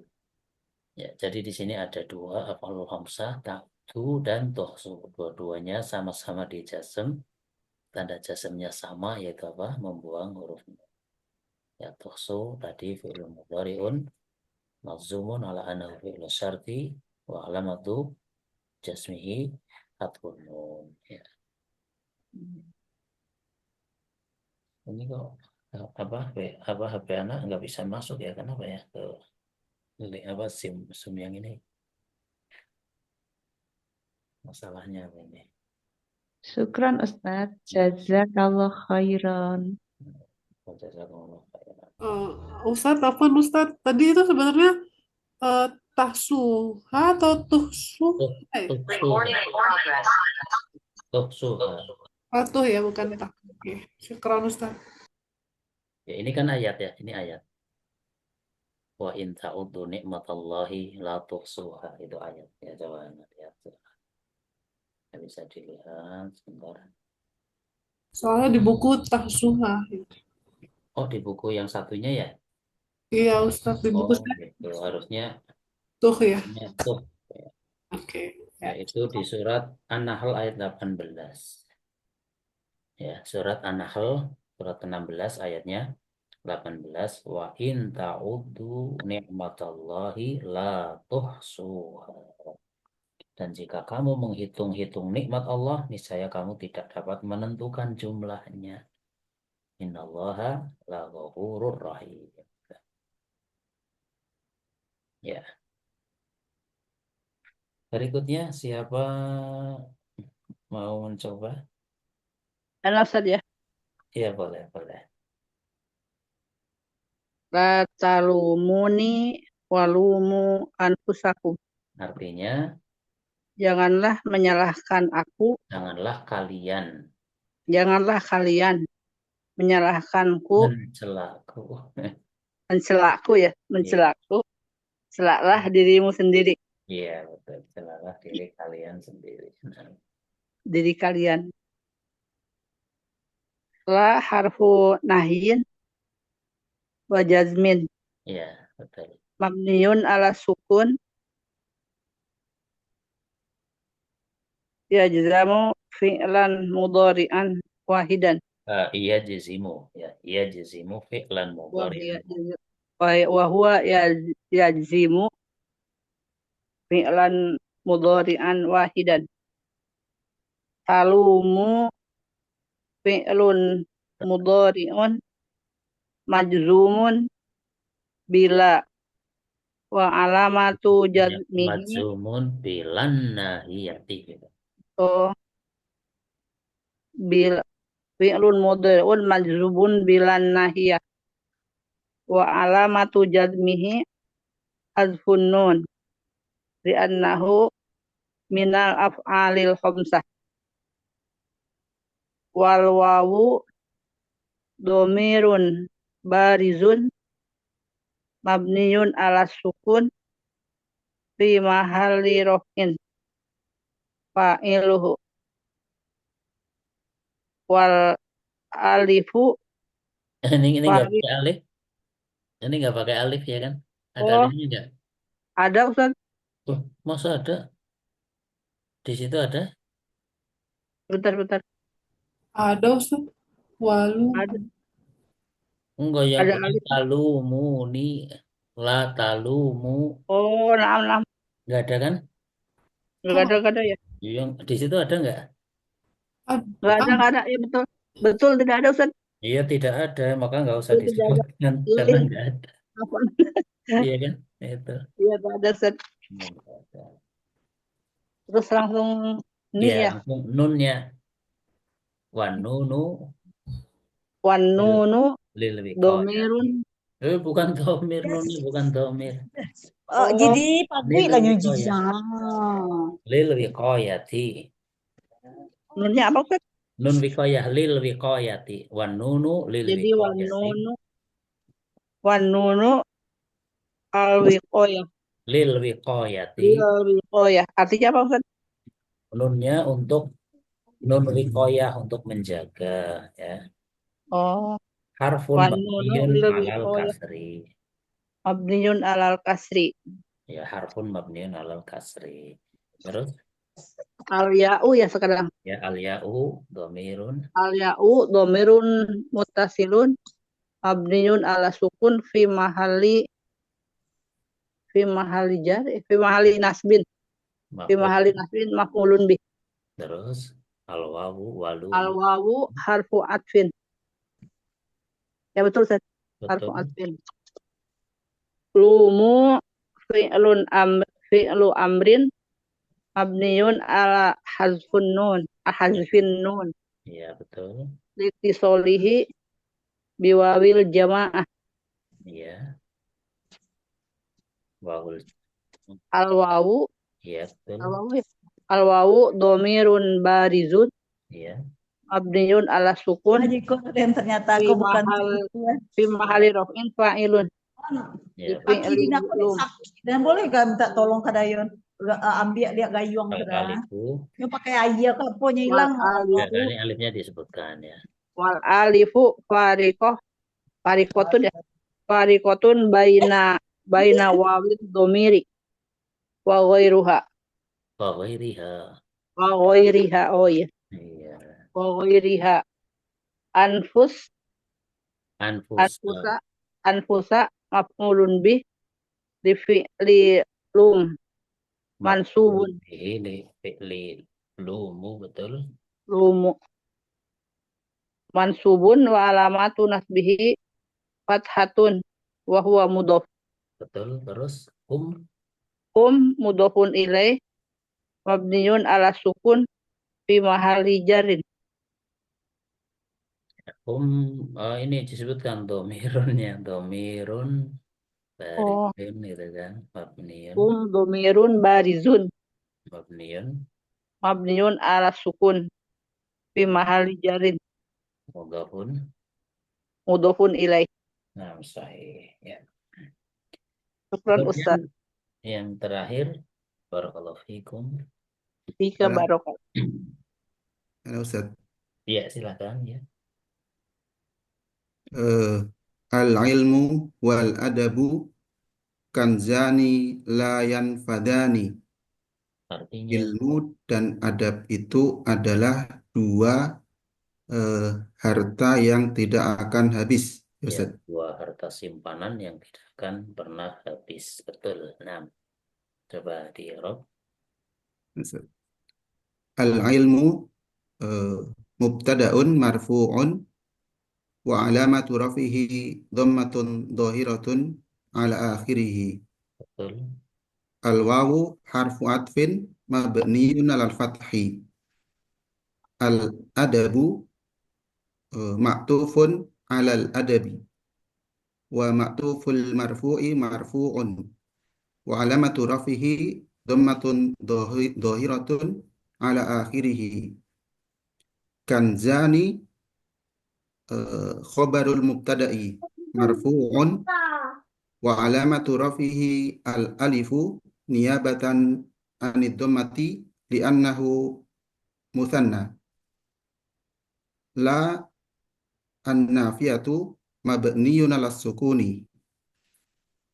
Speaker 1: ya, jadi di sini ada dua af'alul khamsah, ta'tu dan tuhsu. Dua-duanya sama-sama dijazm. Tanda jazmnya sama yaitu apa? Membuang huruf nun. Ya, tuhsu tadi fi'il mudhari'un mazzumun ala annahu fi'lu syarti wa alamatu jasmihi hatfun nun. Ya. Ini kok apa HP anak nggak bisa masuk ya, kenapa ya ke apa SIM yang ini, masalahnya apa ini?
Speaker 4: Syukran Ustaz. Jazakallah khairan.
Speaker 1: Jazakumullah khairan.
Speaker 5: Ustadz, apa Ustadz? Tadi itu sebenarnya tahsuha atau tuhsu?
Speaker 1: Tuh, tuhsuha.
Speaker 5: Tuh ya, bukan tak. Oke, syukran Ustadz.
Speaker 1: Ya, ini kan ayat ya, ini ayat. Wa in ta'uddu ni'matallahi la tuhsuha, itu ayat ya, coba lihat. Ya, bisa dilihat sebentar.
Speaker 5: Soalnya di buku tahsuha.
Speaker 1: Oh, di buku yang satunya ya?
Speaker 5: Iya Ustadz, di buku
Speaker 1: Oh,
Speaker 5: saya
Speaker 1: gitu. Harusnya
Speaker 5: tuh ya.
Speaker 1: tuh.
Speaker 5: Oke.
Speaker 1: Ya, itu di surat An-Nahl ayat 18. Ya, surat An-Nahl surat 16 ayatnya 18. Wa in ta'uddu ni'matallahi la tuhsuha. Dan jika kamu menghitung-hitung nikmat Allah, niscaya kamu tidak dapat menentukan jumlahnya. Innallaha la ghafurur rahim. Ya, berikutnya siapa mau mencoba?
Speaker 2: Halo Ustaz ya.
Speaker 1: Iya, boleh, boleh.
Speaker 2: La talumuni walumu anfusakum.
Speaker 1: Artinya,
Speaker 2: Janganlah menyalahkan aku,
Speaker 1: janganlah kalian
Speaker 2: janganlah kalian menyalahkanku,
Speaker 1: mencelaku.
Speaker 2: mencelaku ya,
Speaker 1: Iya,
Speaker 2: mencelaku. Celaklah dirimu sendiri,
Speaker 1: iya, betul. Celalah diri kalian sendiri. Nah,
Speaker 2: diri kalian. La harfu nahyin wa jazmin.
Speaker 1: iya, betul.
Speaker 2: Mabniun ala sukun. Yajzamu fi'lan mudhari'an wahidan.
Speaker 1: Iya jizimu, ya, iya jizimu fi'lan mudhari.
Speaker 2: Wa huwa yajzimu fi'lan mudhari'an wahidan. Talumu fi'lun mudhari'un majzumun bila wa alamatu
Speaker 1: Ya,
Speaker 2: jazmihi
Speaker 1: majzumun bilan nahiyati gitu.
Speaker 2: oh bil fi'lun mudhari'un majzubun bilan nahiyah wa alamatu jazmihi hazfun nun li'annahu minal af'alil khamsah wal wawu domirun barizun mabniyun ala sukun fi mahalli raf'in fa'iluhu
Speaker 6: wal alifu
Speaker 1: Ini nggak
Speaker 6: fari.
Speaker 1: pakai alif. Ini nggak pakai alif ya kan? Ada
Speaker 6: Oh,
Speaker 1: alifnya nggak?
Speaker 6: ada Ustaz.
Speaker 1: Oh, masa ada? Di situ ada?
Speaker 6: Bentar.
Speaker 5: Ada Ustaz. Walu.
Speaker 6: Ada
Speaker 1: Enggak yang
Speaker 6: ada
Speaker 1: pakai
Speaker 6: alif.
Speaker 1: talumu ni la talumu
Speaker 6: Oh, naam.
Speaker 1: nggak ada kan?
Speaker 5: Kalau
Speaker 6: Enggak ada ya.
Speaker 1: Yang di situ ada nggak?
Speaker 5: ada.
Speaker 6: Enggak ada. Ya betul. Betul tidak ada Ustaz.
Speaker 1: Iya tidak ada, maka nggak usah
Speaker 6: Iya, tidak ada.
Speaker 1: disebutkan
Speaker 6: Iya,
Speaker 1: karena
Speaker 6: iya.
Speaker 1: nggak ada.
Speaker 6: Apa?
Speaker 1: Iya kan? Itu.
Speaker 6: Iya, tidak ada Ustaz.
Speaker 1: Nggak ada.
Speaker 6: Terus langsung ni
Speaker 1: Iya,
Speaker 6: ya.
Speaker 1: langsung nunnya wanunu
Speaker 6: Wan
Speaker 1: lil
Speaker 6: nunu
Speaker 1: lil wiqayati.
Speaker 6: domirun.
Speaker 1: Bukan domir, nunnya
Speaker 2: Yes.
Speaker 1: bukan domir.
Speaker 6: Oh,
Speaker 2: Jadi pagui
Speaker 1: Lil
Speaker 2: lah nyuji
Speaker 1: wiqayah.
Speaker 2: jangan.
Speaker 1: Lil wiqayati.
Speaker 6: nunnya apa Ustaz?
Speaker 1: Nun wiqayah lil wiqayati. Wanunu lil
Speaker 6: Jadi
Speaker 1: wiqayati.
Speaker 6: wan nunu al wiqoyah.
Speaker 1: Lil wiqayati.
Speaker 6: Lil wiqoyah. Artinya apa Ustaz?
Speaker 1: Nunnya untuk nun wiqayah untuk menjaga ya.
Speaker 6: Oh,
Speaker 1: Harfun
Speaker 6: wan nunu
Speaker 1: mabniyun
Speaker 6: lil
Speaker 1: alal
Speaker 6: wiqoyah.
Speaker 1: kasri.
Speaker 6: Mabniyun alal kasri.
Speaker 1: Ya, harfun mabniyun alal kasri. Terus
Speaker 6: Al ya'u ya sekarang.
Speaker 1: ya al ya'u domirun.
Speaker 6: Al ya'u domirun mutasilun. Mabniyun ala sukun fi mahali nasbin. Fi
Speaker 1: Maf'ul.
Speaker 6: mahali nasbin maf'ulun bih.
Speaker 1: Terus al wawu walu.
Speaker 6: Al wawu harfu atfin. Ya betul Ustaz. Harfu
Speaker 1: Betul.
Speaker 6: atfin. Lumu fi'lu amrin mabniyun ala hazfin nun
Speaker 1: Ya, betul.
Speaker 6: litisolihi biwawil jamaah.
Speaker 1: Ya. Wawul.
Speaker 6: Al wawu
Speaker 1: Ya, betul.
Speaker 6: al wawu domirun barizun
Speaker 1: Ya.
Speaker 6: mabniyun ala sukun
Speaker 2: Haji kok dan ternyata
Speaker 6: fi
Speaker 2: aku bukan
Speaker 6: mahal
Speaker 2: itu ya.
Speaker 6: fi mahali raf'in fa'ilun
Speaker 1: Ya,
Speaker 6: fi
Speaker 2: Kaki dina aku nih sakit. Dan boleh gak minta tolong ke Dayon? Ambil dia gayung
Speaker 1: Al
Speaker 2: sudah.
Speaker 1: alifu.
Speaker 2: Dia pakai ayah kaponya
Speaker 6: wal
Speaker 2: hilang.
Speaker 1: Ya,
Speaker 6: alifu
Speaker 1: ini alifnya disebutkan ya.
Speaker 6: wal alifu farikotun ya farikotun baina wawil domiri wa ghairuha
Speaker 1: Fawairiha.
Speaker 6: oh ya
Speaker 1: Iya.
Speaker 6: wa ghairiha
Speaker 1: Anfusa.
Speaker 6: anfusa maf'ulun bih li fi'li lum mansubun
Speaker 1: Ini fi'li lumu betul.
Speaker 6: lumu mansubun wa alamatu nasbihi fathatun wa huwa mudhaf
Speaker 1: Betul. Terus
Speaker 6: mudhafun ilaih mabniyun ala sukun fi mahali jarin.
Speaker 1: Ini disebutkan domirunnya. Domirun barizun gitu kan. Mabniyun.
Speaker 6: Domirun barizun
Speaker 1: Mabniyun.
Speaker 6: mabniyun ala sukun fi mahali jarin mudhafun ilaih.
Speaker 1: Nah, sahih. Ya.
Speaker 6: Syukran
Speaker 1: Kemudian
Speaker 6: Ustaz.
Speaker 1: yang terakhir, barakallahu fikum.
Speaker 6: Fika barokah.
Speaker 3: Halo Ustaz.
Speaker 1: Iya, silakan ya.
Speaker 3: Al-ilmu wal adabu kanzani la yanfadani.
Speaker 1: Artinya
Speaker 3: Ilmu dan adab itu adalah dua harta yang tidak akan habis,
Speaker 1: ya,
Speaker 3: Ustaz.
Speaker 1: dua harta simpanan yang tidak akan pernah habis. Betul. Nah, coba di Arab.
Speaker 3: Ustaz. Al-ilmu mubtada'un marfu'un wa alamatu rafihi dhammatun dhahiratun ala akhirih.
Speaker 1: Betul.
Speaker 3: Al-wawu harfu atfin mabniun alal fathi. Al-adabu ma'tufun alal adabi. Wa ma'tuful marfu'i marfu'un. Wa alamatu rafihi dhammatun dhahiratun ala akhirih. Kanzani khobarul mubtada'i marfu'un wa alamatu rafihi al-alifu niyabatan anid dhammati li'annahu muthanna. la an-nafiyatu mabniyun ala sukuni.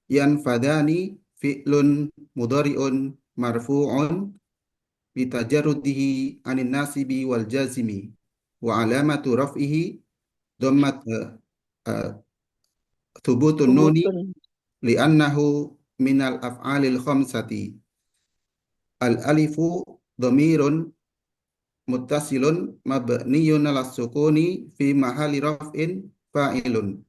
Speaker 3: Yanfadani fi'lun mudhari'un marfu'un bitajarrudihi anin nasibi wal jazimi wa alamatu raf'ihi dhammat thubutun nuni
Speaker 6: Subutun.
Speaker 3: li'annahu minal af'alil khamsati. Al-alifu dhamirun muttasilun mabniyun ala sukuni fi mahali raf'in fa'ilun.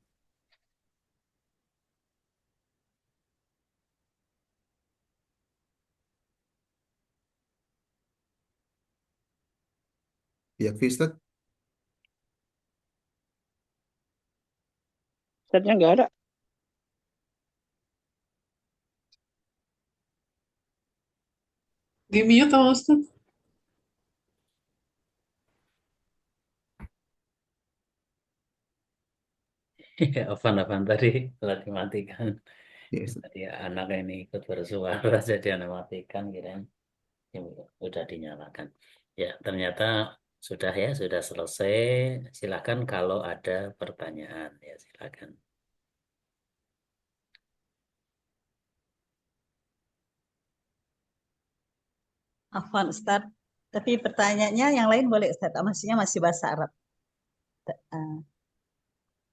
Speaker 3: Ya, Ustaz.
Speaker 6: Ustaznya nggak ada.
Speaker 5: Di mute sama Ustaz.
Speaker 1: Ya, Afan tadi telah dimatikan.
Speaker 3: Ya, Ustaz.
Speaker 1: Tadi anak ini ikut bersuara jadi anak matikan kirain ya, udah dinyalakan. Ya, ternyata sudah ya, sudah selesai. Silakan kalau ada pertanyaan ya silakan.
Speaker 2: Afwan Ustaz. Tapi pertanyaannya yang lain boleh Ustaz. Maksudnya masih bahasa Arab. Eh,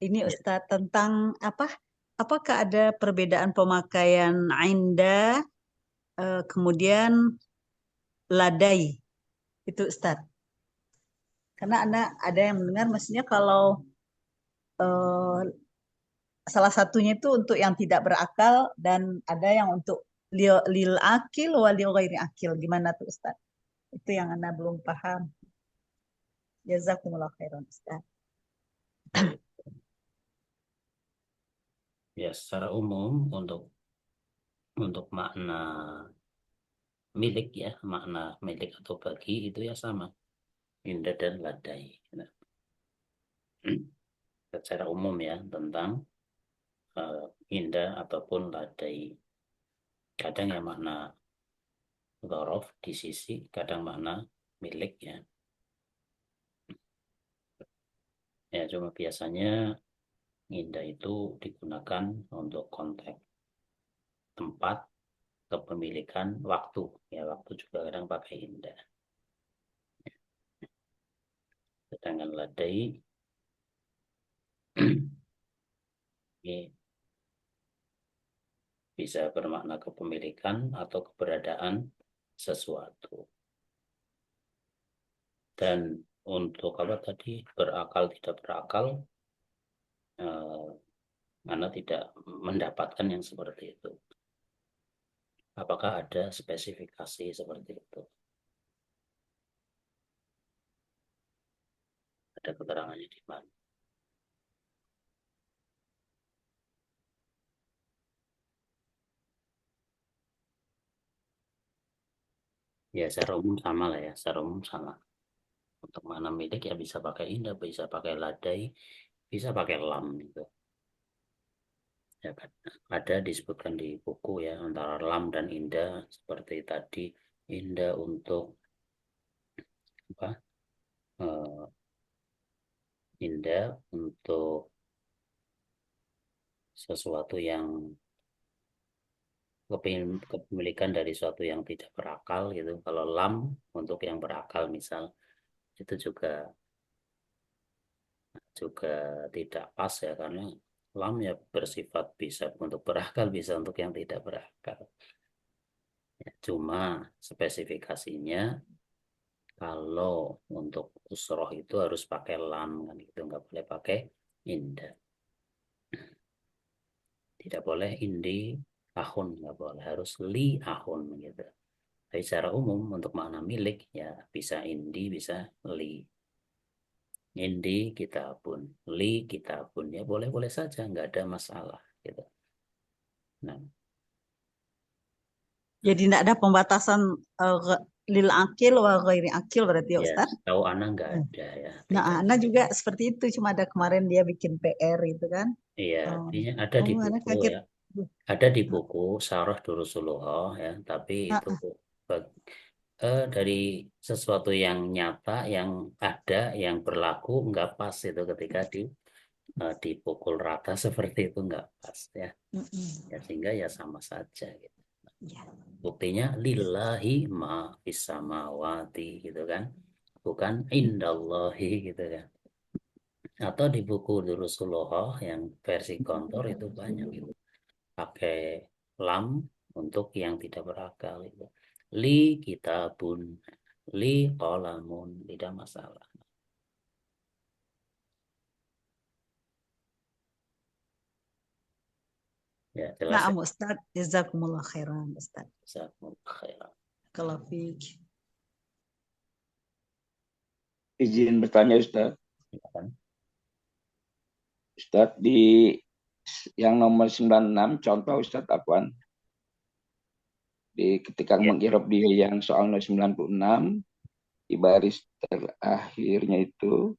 Speaker 2: Ini
Speaker 1: Ya.
Speaker 2: Ustaz tentang apa? Apakah ada perbedaan pemakaian inda, kemudian ladai itu Ustaz? Karena ada yang mendengar maksudnya kalau eh, salah satunya itu untuk yang tidak berakal dan ada yang untuk lil akil wa lil ghairi akil. Gimana tuh Ustaz? Itu yang Anda belum paham. Jazakumullah khairan Ustaz.
Speaker 1: Ya, secara umum untuk makna milik ya, makna milik atau bagi itu ya sama, inda dan ladai. Nah, secara umum ya tentang inda ataupun ladai. Kadang yang makna dhorof di sisi, kadang makna milik ya. Ya, cuma biasanya inda itu digunakan untuk konteks tempat, kepemilikan, waktu. Ya, waktu juga kadang pakai inda. Sedangkan ladai ini bisa bermakna kepemilikan atau keberadaan sesuatu. Dan untuk apa tadi, berakal tidak berakal, Anda tidak mendapatkan yang seperti itu. Apakah ada spesifikasi seperti itu? Ada keterangannya di mana? Ya, secara umum sama lah ya, secara umum sama. Untuk mana milik ya bisa pakai inda, bisa pakai ladai, bisa pakai lam gitu. Ya kan? Ada disebutkan di buku ya antara lam dan inda seperti tadi, inda untuk apa? Inda untuk sesuatu yang kepemilikan dari sesuatu yang tidak berakal gitu. Kalau lam untuk yang berakal misal itu juga tidak pas ya karena lam ya bersifat bisa untuk berakal bisa untuk yang tidak berakal. Ya, cuma spesifikasinya kalau untuk usroh itu harus pakai lam kan gitu nggak boleh pakai inda. Tidak boleh indi ahun nggak boleh harus li ahun gitu. Tapi secara umum untuk makna milik ya bisa indi bisa li. Indi kitabun, li kitabun ya boleh-boleh saja nggak ada masalah gitu. Nah,
Speaker 2: Jadi tidak ada pembatasan lil akil wa ghairi akil berarti ya
Speaker 1: ya
Speaker 2: Ustaz?
Speaker 1: tahu anak nggak ada ya.
Speaker 2: Nah,
Speaker 1: Tidak.
Speaker 2: Ana juga seperti itu, cuma ada kemarin dia bikin PR itu kan.
Speaker 1: Iya,
Speaker 2: Oh,
Speaker 1: artinya ada di
Speaker 2: Ana
Speaker 1: buku
Speaker 2: kaget.
Speaker 1: ya. Ada di buku Syarah Durusulughah ya, tapi itu
Speaker 2: Ah,
Speaker 1: bag- dari sesuatu yang nyata, yang ada, yang berlaku, nggak pas itu ketika dipukul rata seperti itu nggak pas ya.
Speaker 2: Mm-mm.
Speaker 1: Ya sehingga ya sama saja gitu.
Speaker 2: Ya.
Speaker 1: Buktinya lillahi ma fis samawati gitu kan. Bukan indallahi gitu kan. Atau di buku Durusulullah yang versi kontor itu banyak gitu. Pakai lam untuk yang tidak berakal itu. Li kitabun, li qalamun, tidak masalah. Ya jelas ya.
Speaker 2: Naam Ustaz, jazakumullah khairan Ustaz.
Speaker 1: Jazakumullah khairan.
Speaker 2: Kalau fik.
Speaker 7: Izin bertanya Ustaz.
Speaker 1: Silakan.
Speaker 7: Ustaz di yang nomor 96 contoh Ustaz apaan? Ketika
Speaker 1: Ya.
Speaker 7: mengirab di yang soal nomor 96 di baris terakhirnya itu.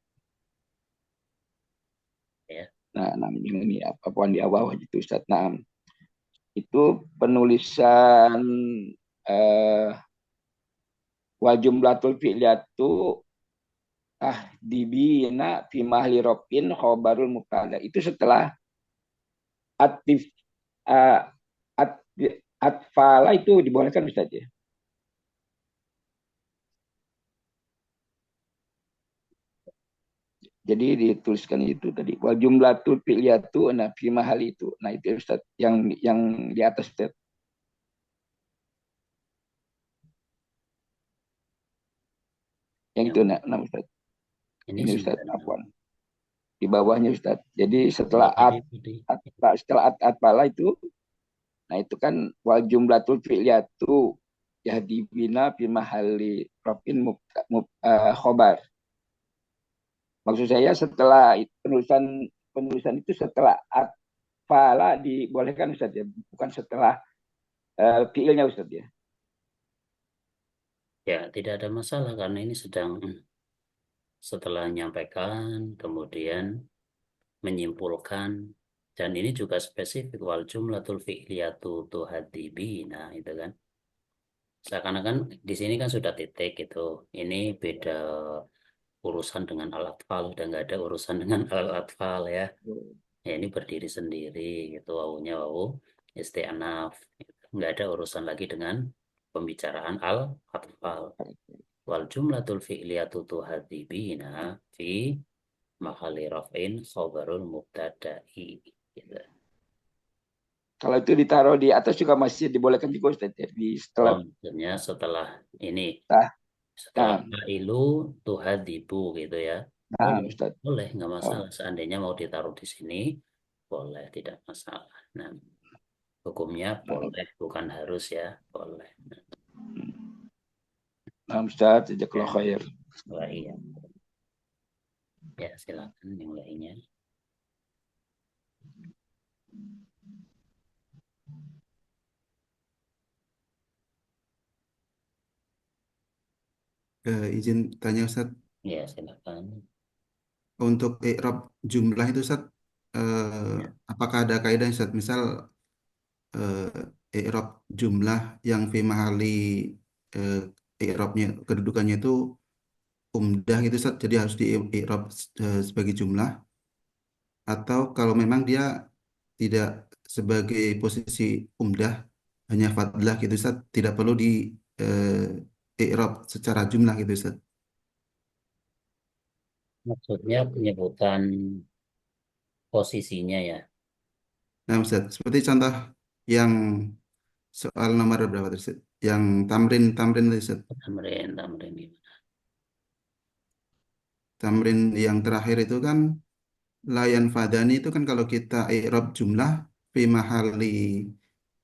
Speaker 1: Ya.
Speaker 7: Nah, namanya ini apaan di bawah itu Ustaz. Nah, itu penulisan wal jumlatul fi'liyatu dibina fi mahli robin khobarul mubtada. Itu setelah atif at, atfala itu dibolehkan Ustaz ya. Jadi dituliskan itu tadi wal jumlatul fi'liyatu nah fi mahali itu. Nah itu Ustaz yang di atas Ustaz. Yang itu nah Ustaz.
Speaker 1: Ini
Speaker 7: Ini Ustaz
Speaker 1: 96.
Speaker 7: afwan. Di bawahnya Ustaz. Jadi setelah
Speaker 1: Jadi,
Speaker 7: atfala itu nah itu kan wal jumlatul fi'liyatu yahdibina fi mahali rafin khobar. Maksud saya setelah penulisan itu setelah atfala dibolehkan Ustaz ya, bukan setelah fiilnya Ustaz ya.
Speaker 1: ya tidak ada masalah karena ini sedang setelah menyampaikan, kemudian menyimpulkan, dan ini juga spesifik wal jumlatul fi'liyatu tuhadzibina itu kan. Seakan-akan di sini kan sudah titik gitu. Ini beda urusan dengan al-atfal dan nggak ada urusan dengan al-atfal ya. Ya ini berdiri sendiri gitu. Wawunya wawu isti'anaf. Nggak ada urusan lagi dengan pembicaraan al-atfal. Wal jumlatul fi'liyatu tuhadzibina fi mahali raf'in khabarul mubtada'i gitu.
Speaker 7: Kalau itu ditaruh di atas juga masih dibolehkan juga Ustaz ya. Di setelah
Speaker 1: Maksudnya setelah ini
Speaker 7: nah,
Speaker 1: setelah
Speaker 7: nah,
Speaker 1: fa'ilu tuhadibu gitu ya.
Speaker 7: nah
Speaker 1: Boleh,
Speaker 7: Ustaz.
Speaker 1: boleh nggak
Speaker 7: Oh,
Speaker 1: masalah. Seandainya mau ditaruh di sini, boleh, tidak masalah. Nah, hukumnya boleh, bukan harus ya, boleh.
Speaker 7: nah Ustaz,
Speaker 1: Ya,
Speaker 7: jazakallahu khair.
Speaker 1: wah, iya. Ya, silakan yang lainnya.
Speaker 3: Izin tanya Ustaz,
Speaker 1: Ya, silakan.
Speaker 3: untuk i'rab jumlah itu Ustaz,
Speaker 1: Ya.
Speaker 3: apakah ada kaidah Ustaz? Misal i'rab jumlah yang fi mahali eh, i'rabnya kedudukannya itu umdah gitu Ustaz, jadi harus di i'rab sebagai jumlah, atau kalau memang dia tidak sebagai posisi umdah, hanya fadlah gitu Ustaz, tidak perlu di i'rab secara jumlah gitu Ustaz.
Speaker 1: Maksudnya penyebutan posisinya ya.
Speaker 3: Nah Ustaz, seperti contoh yang soal nomor berapa tadi Ustaz? Yang tamrin tadi Ustaz.
Speaker 1: Tamrin, tamrin.
Speaker 3: Tamrin yang terakhir itu kan layan fadani itu kan kalau kita i'rab jumlah fi mahali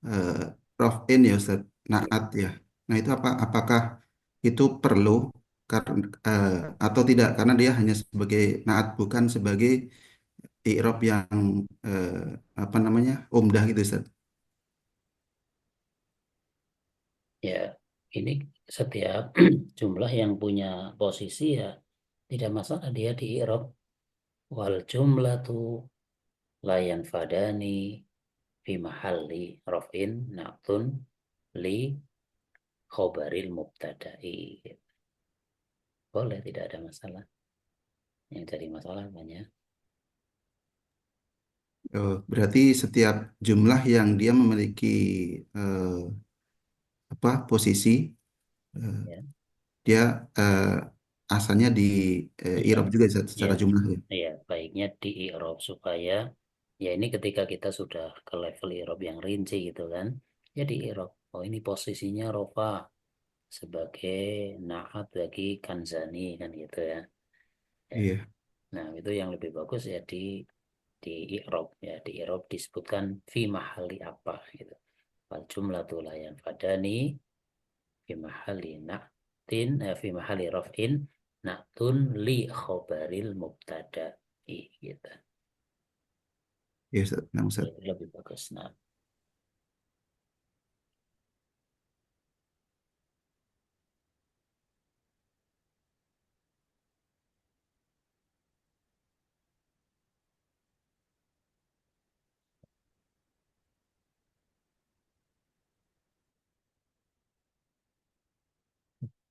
Speaker 3: eh, raf'in ya Ustaz, naat ya. Nah itu apakah itu perlu karena atau tidak karena dia hanya sebagai naat bukan sebagai i'rab yang eh, apa namanya umdah gitu Ustaz.
Speaker 1: Ya, ini setiap jumlah yang punya posisi ya tidak masalah dia di i'rab. Wal jumlatu layan fadani fi mahalli raf'in na'tun li khobaril mubtada'i. Boleh, tidak ada masalah. Yang jadi masalah banyak.
Speaker 3: Oh, berarti setiap jumlah yang dia memiliki posisi, eh,
Speaker 1: Ya,
Speaker 3: dia asalnya di
Speaker 1: iya,
Speaker 3: irob juga
Speaker 1: ya,
Speaker 3: secara jumlah ya.
Speaker 1: iya. Baiknya di i'rab supaya ya ini ketika kita sudah ke level i'rab yang rinci gitu kan, ya di i'rab. Oh ini posisinya rofa sebagai na'at bagi kanzani kan gitu ya. Ya.
Speaker 3: Iya.
Speaker 1: Nah itu yang lebih bagus ya di i'rab ya, di i'rab disebutkan fi mahali apa gitu. Wal jumlatu la yanfadani fi mahali raf'in na'tun li khobaril mubtada'i gitu.
Speaker 3: Iya, Ustaz. Nah, Ustaz.
Speaker 1: Itu lebih bagus. Nah,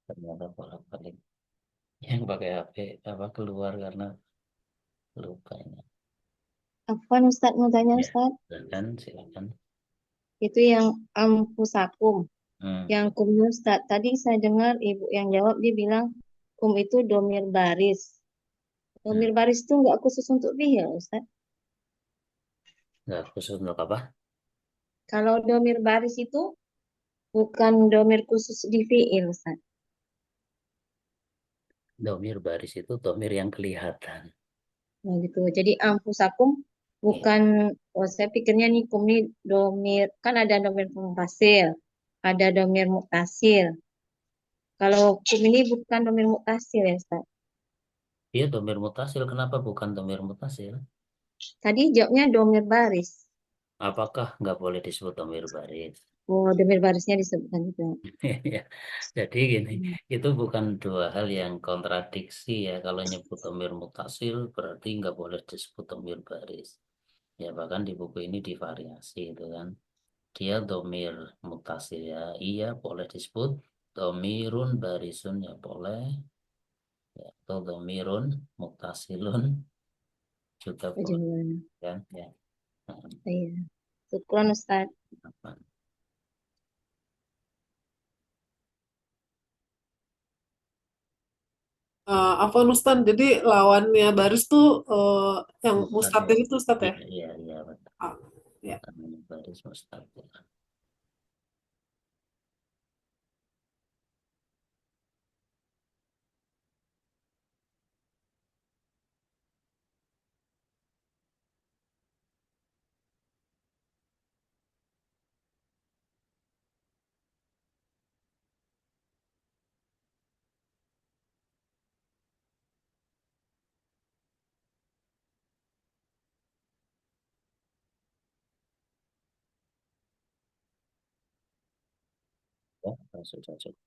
Speaker 1: ternyata bolak-balik yang pakai HP apa keluar karena lukanya.
Speaker 8: Afwan Ustadz mau tanya
Speaker 1: Ya,
Speaker 8: Ustadz,
Speaker 1: silakan.
Speaker 8: itu yang ampusakum,
Speaker 1: Hmm.
Speaker 8: yang kumnya Ustadz. Tadi saya dengar ibu yang jawab dia bilang kum itu domir baris. Domir baris itu nggak khusus untuk fi'il Ustadz.
Speaker 1: Nggak khusus untuk apa?
Speaker 8: Kalau domir baris itu bukan domir khusus di fi'il Ustadz.
Speaker 1: Domir baris itu domir yang kelihatan.
Speaker 8: Nah gitu. Jadi ampusakum bukan, oh saya pikirnya nih kum ini domir, kan ada domir munfasil, ada domir mutasil. Kalau kum ini bukan domir mutasil ya Ustaz.
Speaker 1: Dia domir mutasil. Kenapa bukan domir mutasil?
Speaker 8: Tadi jawabnya domir baris.
Speaker 1: Apakah nggak boleh disebut domir baris?
Speaker 8: Oh, domir barisnya disebutkan itu.
Speaker 1: Ya, jadi gini, itu bukan dua hal yang kontradiksi ya. Kalau nyebut domir mutasil berarti nggak boleh disebut domir baris. Ya bahkan di buku ini divariasi itu kan. Dia domir mutasil ya, iya boleh disebut domirun barisun ya boleh, ya, atau domirun mutasilun juga boleh
Speaker 8: Bagaimana?
Speaker 1: kan ya.
Speaker 8: Iya. Syukron Ustaz.
Speaker 1: Apa?
Speaker 5: Afwan Ustadz, jadi lawannya baris tuh yang
Speaker 1: Mustatil.
Speaker 5: mustatir itu Ustadz ya?
Speaker 1: Iya, iya, iya, betul.
Speaker 5: Ah, ya.
Speaker 1: Namanya baris mustatil. Ya, sudah cukup.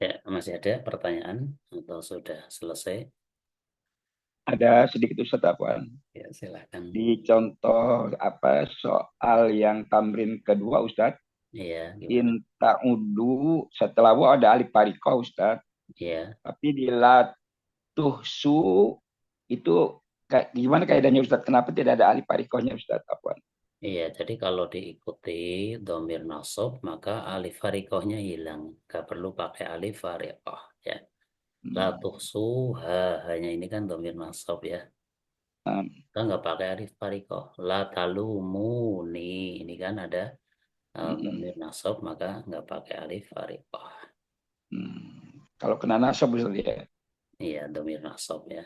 Speaker 1: Ya, masih ada pertanyaan atau sudah selesai?
Speaker 7: Ada sedikit Ustaz Afwan.
Speaker 1: Ya, silakan.
Speaker 7: Di contoh soal yang tamrin kedua Ustaz,
Speaker 1: Iya, gimana?
Speaker 7: in ta'udu setelah wa ada alif parikoh Ustaz.
Speaker 1: Iya.
Speaker 7: Tapi di la tuhsu itu gimana kaidahnya Ustaz? Kenapa tidak ada alif parikohnya Ustaz Afwan?
Speaker 1: Iya, jadi kalau diikuti domir nasab maka alif farikohnya hilang. Gak perlu pakai alif farikoh ya. La tuhsuha, hanya ini kan domir nasab ya. Kita nggak pakai alif farikoh. La talumuni, ini kan ada domir nasab maka nggak pakai alif farikoh.
Speaker 7: Kalau kena nasab Ustaz ya.
Speaker 1: Iya, domir nasab ya.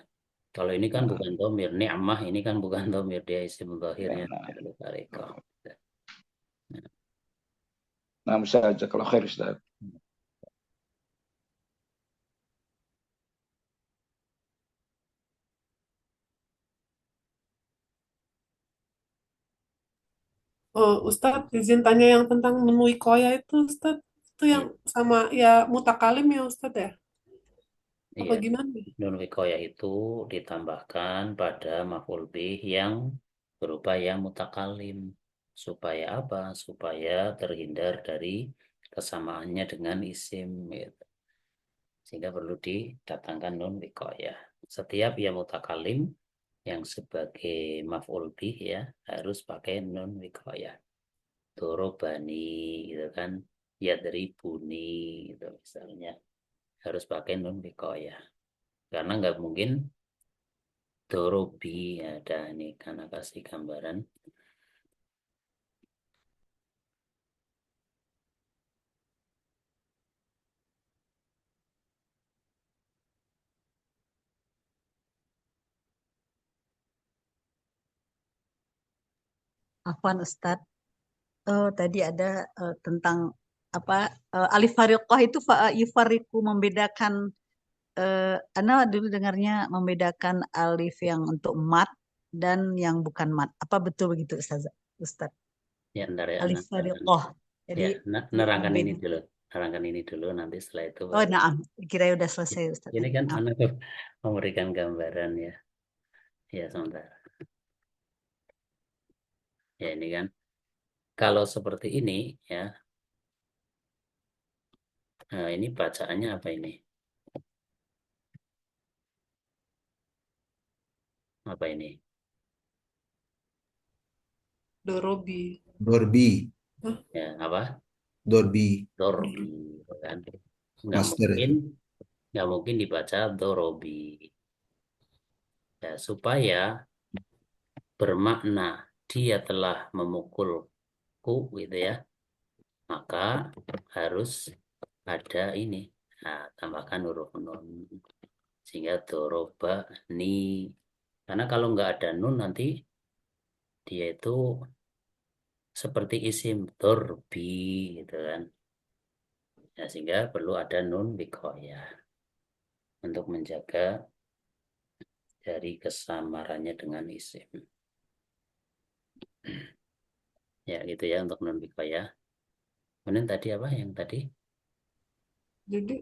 Speaker 1: Kalau ini kan
Speaker 7: Nah,
Speaker 1: bukan domir, ni'mah ini kan bukan domir, dia isim
Speaker 7: ya,
Speaker 1: zahirnya
Speaker 7: nah,
Speaker 1: alif harikoh.
Speaker 7: nah saja kalau khair Ustaz.
Speaker 5: Ustadz, izin tanya yang tentang nun wikoya itu, Ustadz. Itu yang
Speaker 1: Iya,
Speaker 5: sama ya mutakalim ya, Ustadz ya? Apa
Speaker 1: iya.
Speaker 5: gimana?
Speaker 1: Nun wikoyah itu ditambahkan pada maf'ul bih yang berupa yang mutakalim. Supaya apa? Supaya terhindar dari kesamaannya dengan isim, gitu. Sehingga perlu didatangkan nun wikoyah. Setiap yang mutakalim yang sebagai maf'ul bih ya harus pakai nun wikoyah. Dorobani gitu kan, yadribuni gitu misalnya, harus pakai nun wikoyah. Karena nggak mungkin dorobi, ada ini karena kasih gambaran.
Speaker 2: Afwan Ustadz, tadi ada tentang apa alif fariqah itu yufariku membedakan Ana dulu dengarnya membedakan alif yang untuk mat dan yang bukan mat. Apa betul begitu Ustaz? Ustaz?
Speaker 1: Ya ntar ya,
Speaker 2: Alif fariqah. Jadi
Speaker 1: ya nerangkan ini
Speaker 2: membeda.
Speaker 1: dulu, nerangkan ini dulu, nanti setelah itu
Speaker 2: Oh,
Speaker 1: baru.
Speaker 2: nah, kira udah selesai Ustaz
Speaker 1: Ini
Speaker 2: tadi.
Speaker 1: kan
Speaker 2: Maaf.
Speaker 1: anak memberikan gambaran ya. Ya sebentar. Ya ini kan, kalau seperti ini ya, nah ini bacaannya apa ini? Apa ini?
Speaker 5: Dorobi.
Speaker 3: Dorbi,
Speaker 5: Hah?
Speaker 1: Ya apa?
Speaker 3: Dorbi,
Speaker 1: Dorbi, kan? Nggak
Speaker 3: master
Speaker 1: mungkin,
Speaker 3: itu.
Speaker 1: nggak mungkin dibaca dorobi. Ya, supaya bermakna dia telah memukulku gitu ya, maka harus ada ini. Nah, tambahkan huruf nun sehingga doroba ni. Karena kalau nggak ada nun nanti dia itu seperti isim dorbi gitu kan. Ya, sehingga perlu ada nun wikoyah untuk menjaga dari kesamarannya dengan isim. Ya gitu ya untuk nun wikoyah. Kemudian tadi apa yang tadi?
Speaker 5: Jadi,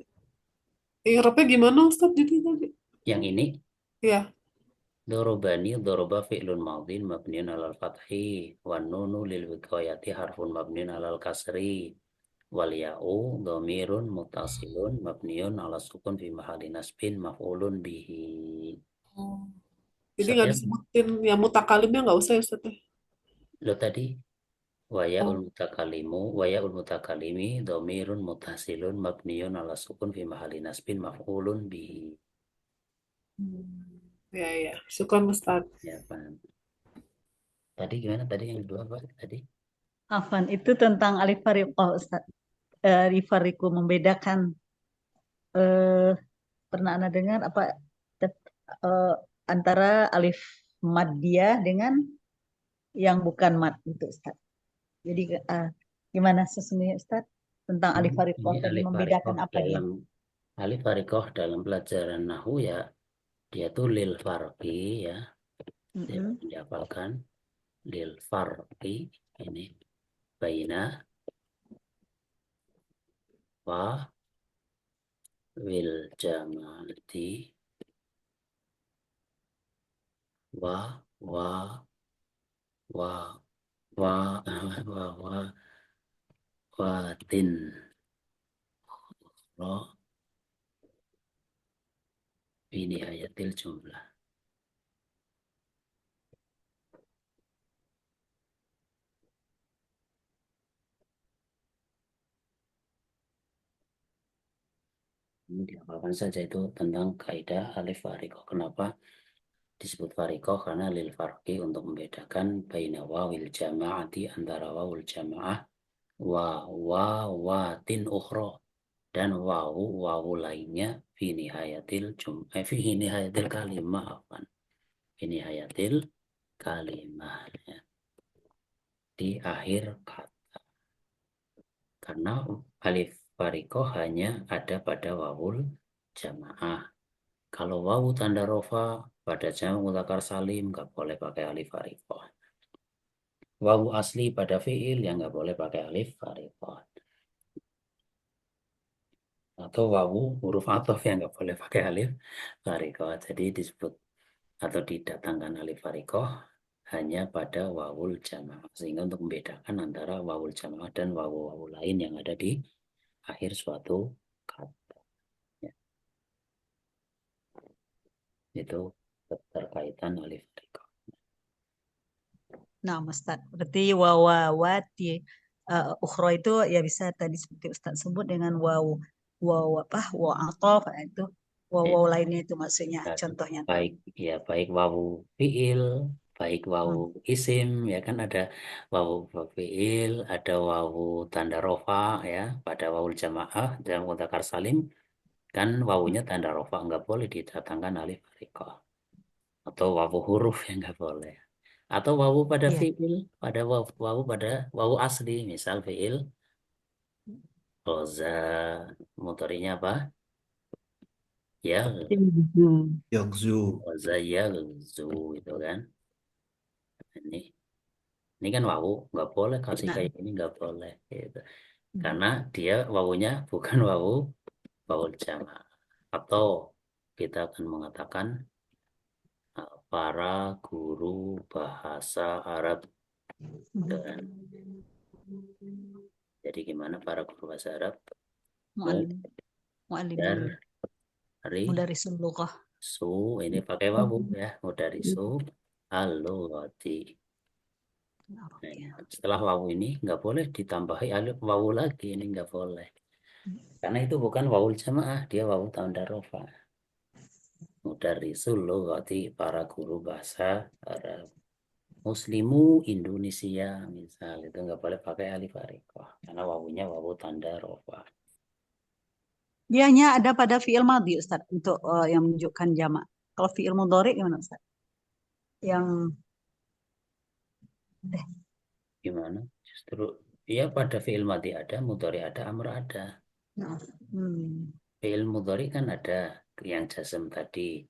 Speaker 5: Irapnya gimana Ustadz jadi tadi?
Speaker 1: Yang ini
Speaker 5: Ya,
Speaker 1: dorobani doroba fi'lun madhin mabniun alal fathi wan nunu lil wiqayati harfun mabniun alal kasri wal ya'u dhamirun muttasilun mabniun ala sukun fi mahalli nasbin maf'ulun bihi.
Speaker 5: jadi nggak
Speaker 1: Setiap
Speaker 5: disebutin yang mutakalimnya nggak usah ya Ustadz ya?
Speaker 1: lo tadi
Speaker 5: Oh,
Speaker 1: wayaul mutakalimi dhamirun muttasilun mabniun ala sukun fi mahalli nasbin maf'ulun bihi.
Speaker 5: ya ya. Syukur Ustadz.
Speaker 1: Ya, paham. Tadi gimana tadi yang kedua apa tadi?
Speaker 2: Afwan, itu tentang alif fariqah Ustaz. Alif fariqu membedakan eh, pernah Anda dengar apa eh, antara alif maddiyah dengan yang bukan mad itu Ustaz. Jadi gimana sesungguhnya Ustaz tentang alif
Speaker 1: Ini
Speaker 2: fariqah tadi
Speaker 1: alif
Speaker 2: membedakan
Speaker 1: harikoh
Speaker 2: apa dia?
Speaker 1: dalam alif harikoh dalam pelajaran nahu ya, dia tuh lil farqi ya, dia
Speaker 2: Mm-mm.
Speaker 1: dihafalkan lil farqi ini baina wa wil jamati wa wa wa wa watin ro ini ayatil jumlah. Ini dihafalkan saja itu tentang kaidah alif harikoh. Kenapa disebut farikoh? Karena lil farqi untuk membedakan baina wawil jama'ati antara wawul jama'ah wa wawatin ukhra. dan wawu lainnya fi nihayatil fi nihayatil kalimah afwan. Fi nihayatil kalimah ya. Di akhir kata. Karena alif farikoh hanya ada pada wawul jamaah. Kalau wawu tanda rofa pada jamak mudzakkar salim nggak boleh pakai alif farikoh. Wawu asli pada fiil yang nggak boleh pakai alif farikoh. Atau wawu huruf athof yang nggak boleh pakai alif farikoh. Jadi disebut atau didatangkan alif farikoh hanya pada wawul jamaah. Sehingga untuk membedakan antara wawul jamaah dan wawu-wawu lain yang ada di akhir suatu kata. Ya. Itu keterkaitan alif farikoh.
Speaker 2: Nah, Ustaz, berarti wawawati ukhra itu ya bisa tadi seperti Ustaz sebut dengan waw apa waw atof itu waw lainnya itu maksudnya
Speaker 1: Ya,
Speaker 2: contohnya.
Speaker 1: baik wawu fiil, baik wawu
Speaker 2: Hmm.
Speaker 1: isim, ya kan ada wawu fiil, ada wawu tanda rofa ya pada wawul jamaah dan mudzakkar salim kan wawunya tanda rofa nggak boleh didatangkan alif farikoh atau wawu huruf yang nggak boleh atau wawu pada
Speaker 2: Iya.
Speaker 1: fiil pada wawu pada wawu asli misal fiil roza motorinya apa ya
Speaker 3: Yogzu.
Speaker 1: roza ya zu itu kan ini Ini kan wawu, nggak boleh kasih
Speaker 2: Nah,
Speaker 1: kayak gini, nggak boleh. Gitu.
Speaker 2: hmm.
Speaker 1: Karena dia wawunya bukan wawu jamaah. Atau kita akan mengatakan para guru bahasa Arab. Gitu kan. Jadi gimana para guru bahasa Arab?
Speaker 2: Mu'allim, mu'allimin,
Speaker 1: Dari
Speaker 2: mudarisul lughah.
Speaker 1: su, ini pakai wawu ya. Dari su, halo, roti. Nah, setelah wawu ini nggak boleh ditambahi alif wawu lagi, ini nggak boleh. Karena itu bukan wawul jamaah, dia wawu tanda rofa. Mudarrisul lughati para guru bahasa Arab. Muslimu Indonesia misal itu nggak boleh pakai alif harikoh karena wawunya wawu tanda rofa.
Speaker 2: Dia hanya ada pada fi'il madhi Ustaz untuk yang menunjukkan jamak. Kalau fi'il mudhari gimana Ustaz? Yang
Speaker 1: Gimana? Justru ya pada fi'il madhi ada, mudhari ada, amr ada.
Speaker 2: nah, hmm.
Speaker 1: Fi'il mudhari kan ada yang jazm tadi.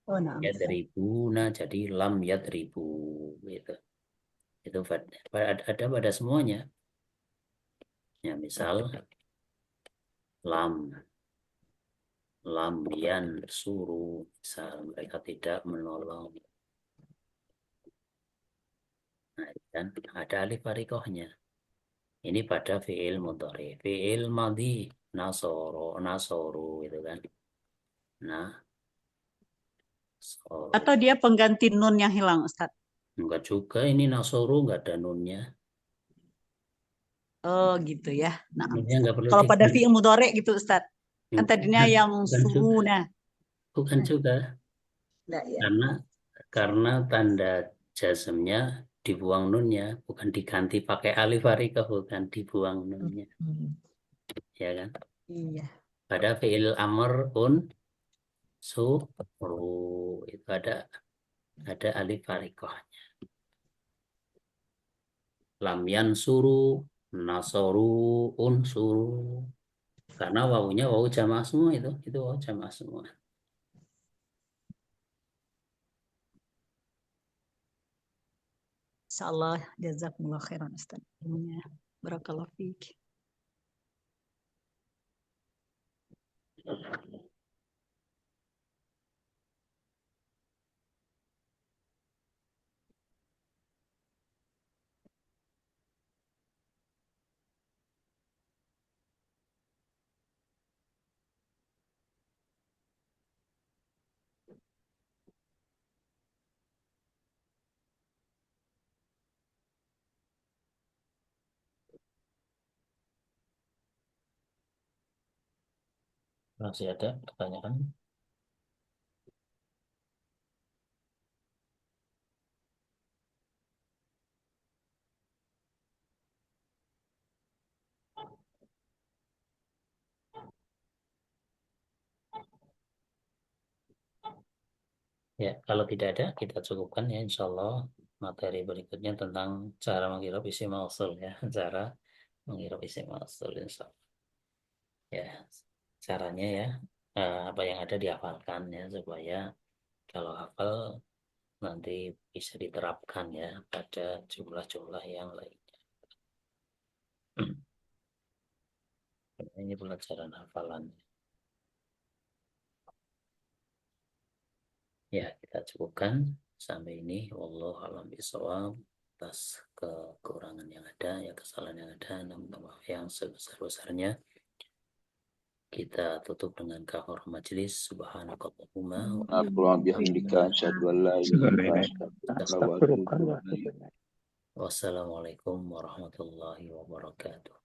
Speaker 2: Oh, nah.
Speaker 1: Yadribuna jadi lam yadribu gitu. Itu ada pada semuanya. Ya misal lam suruh misal mereka tidak menolong. Nah, dan ada alif harikohnya. Ini pada fi'il mudhari. Fi'il madhi nasoru itu kan. Nah, soru.
Speaker 2: Atau dia pengganti nun yang hilang Ustaz?
Speaker 1: Enggak juga ini nasoru enggak ada nunnya.
Speaker 2: Oh gitu ya. Nah,
Speaker 1: Nunnya enggak perlu
Speaker 2: kalau pada
Speaker 1: diganti.
Speaker 2: fi'il mudhari gitu Ustaz. Kan tadinya yang
Speaker 1: Bukan juga.
Speaker 2: suruna.
Speaker 1: Bukan juga.
Speaker 2: Nah, ya.
Speaker 1: Karena tanda jazmnya dibuang nunnya, bukan diganti pakai alif harikah, bukan dibuang nunnya. Ya kan?
Speaker 2: Iya.
Speaker 1: Pada fi'il amr suruh itu ada alif harikahnya. Lam yansuru, nasoru, unsuru. Karena wawunya wawu jamaah semua itu wawu jamaah semua.
Speaker 2: Insyaallah jazakumullah khairan Ustaz. Ilmunya barakallahu fiik.
Speaker 1: Masih ada pertanyaan? Ya, kalau tidak ada, kita cukupkan ya, insya Allah materi berikutnya tentang cara menghirup isim mausul ya, cara menghirup isim mausul, insya Allah. Ya, caranya ya, apa yang ada dihafalkan ya, supaya kalau hafal nanti bisa diterapkan ya pada jumlah-jumlah yang lainnya. Ini pelajaran hafalan. Ya, kita cukupkan sampai ini. Wallahu a'lam bishawab. Atas kekurangan yang ada, ya kesalahan yang ada, minta maaf yang sebesar-besarnya. Kita tutup dengan kafar majelis. Subhanakallahumma wa
Speaker 7: Allahumma bihamdika asyhadu an la ilaha illa anta astaghfiruka wa atubu ilaik.
Speaker 1: wassalamualaikum warahmatullahi wabarakatuh.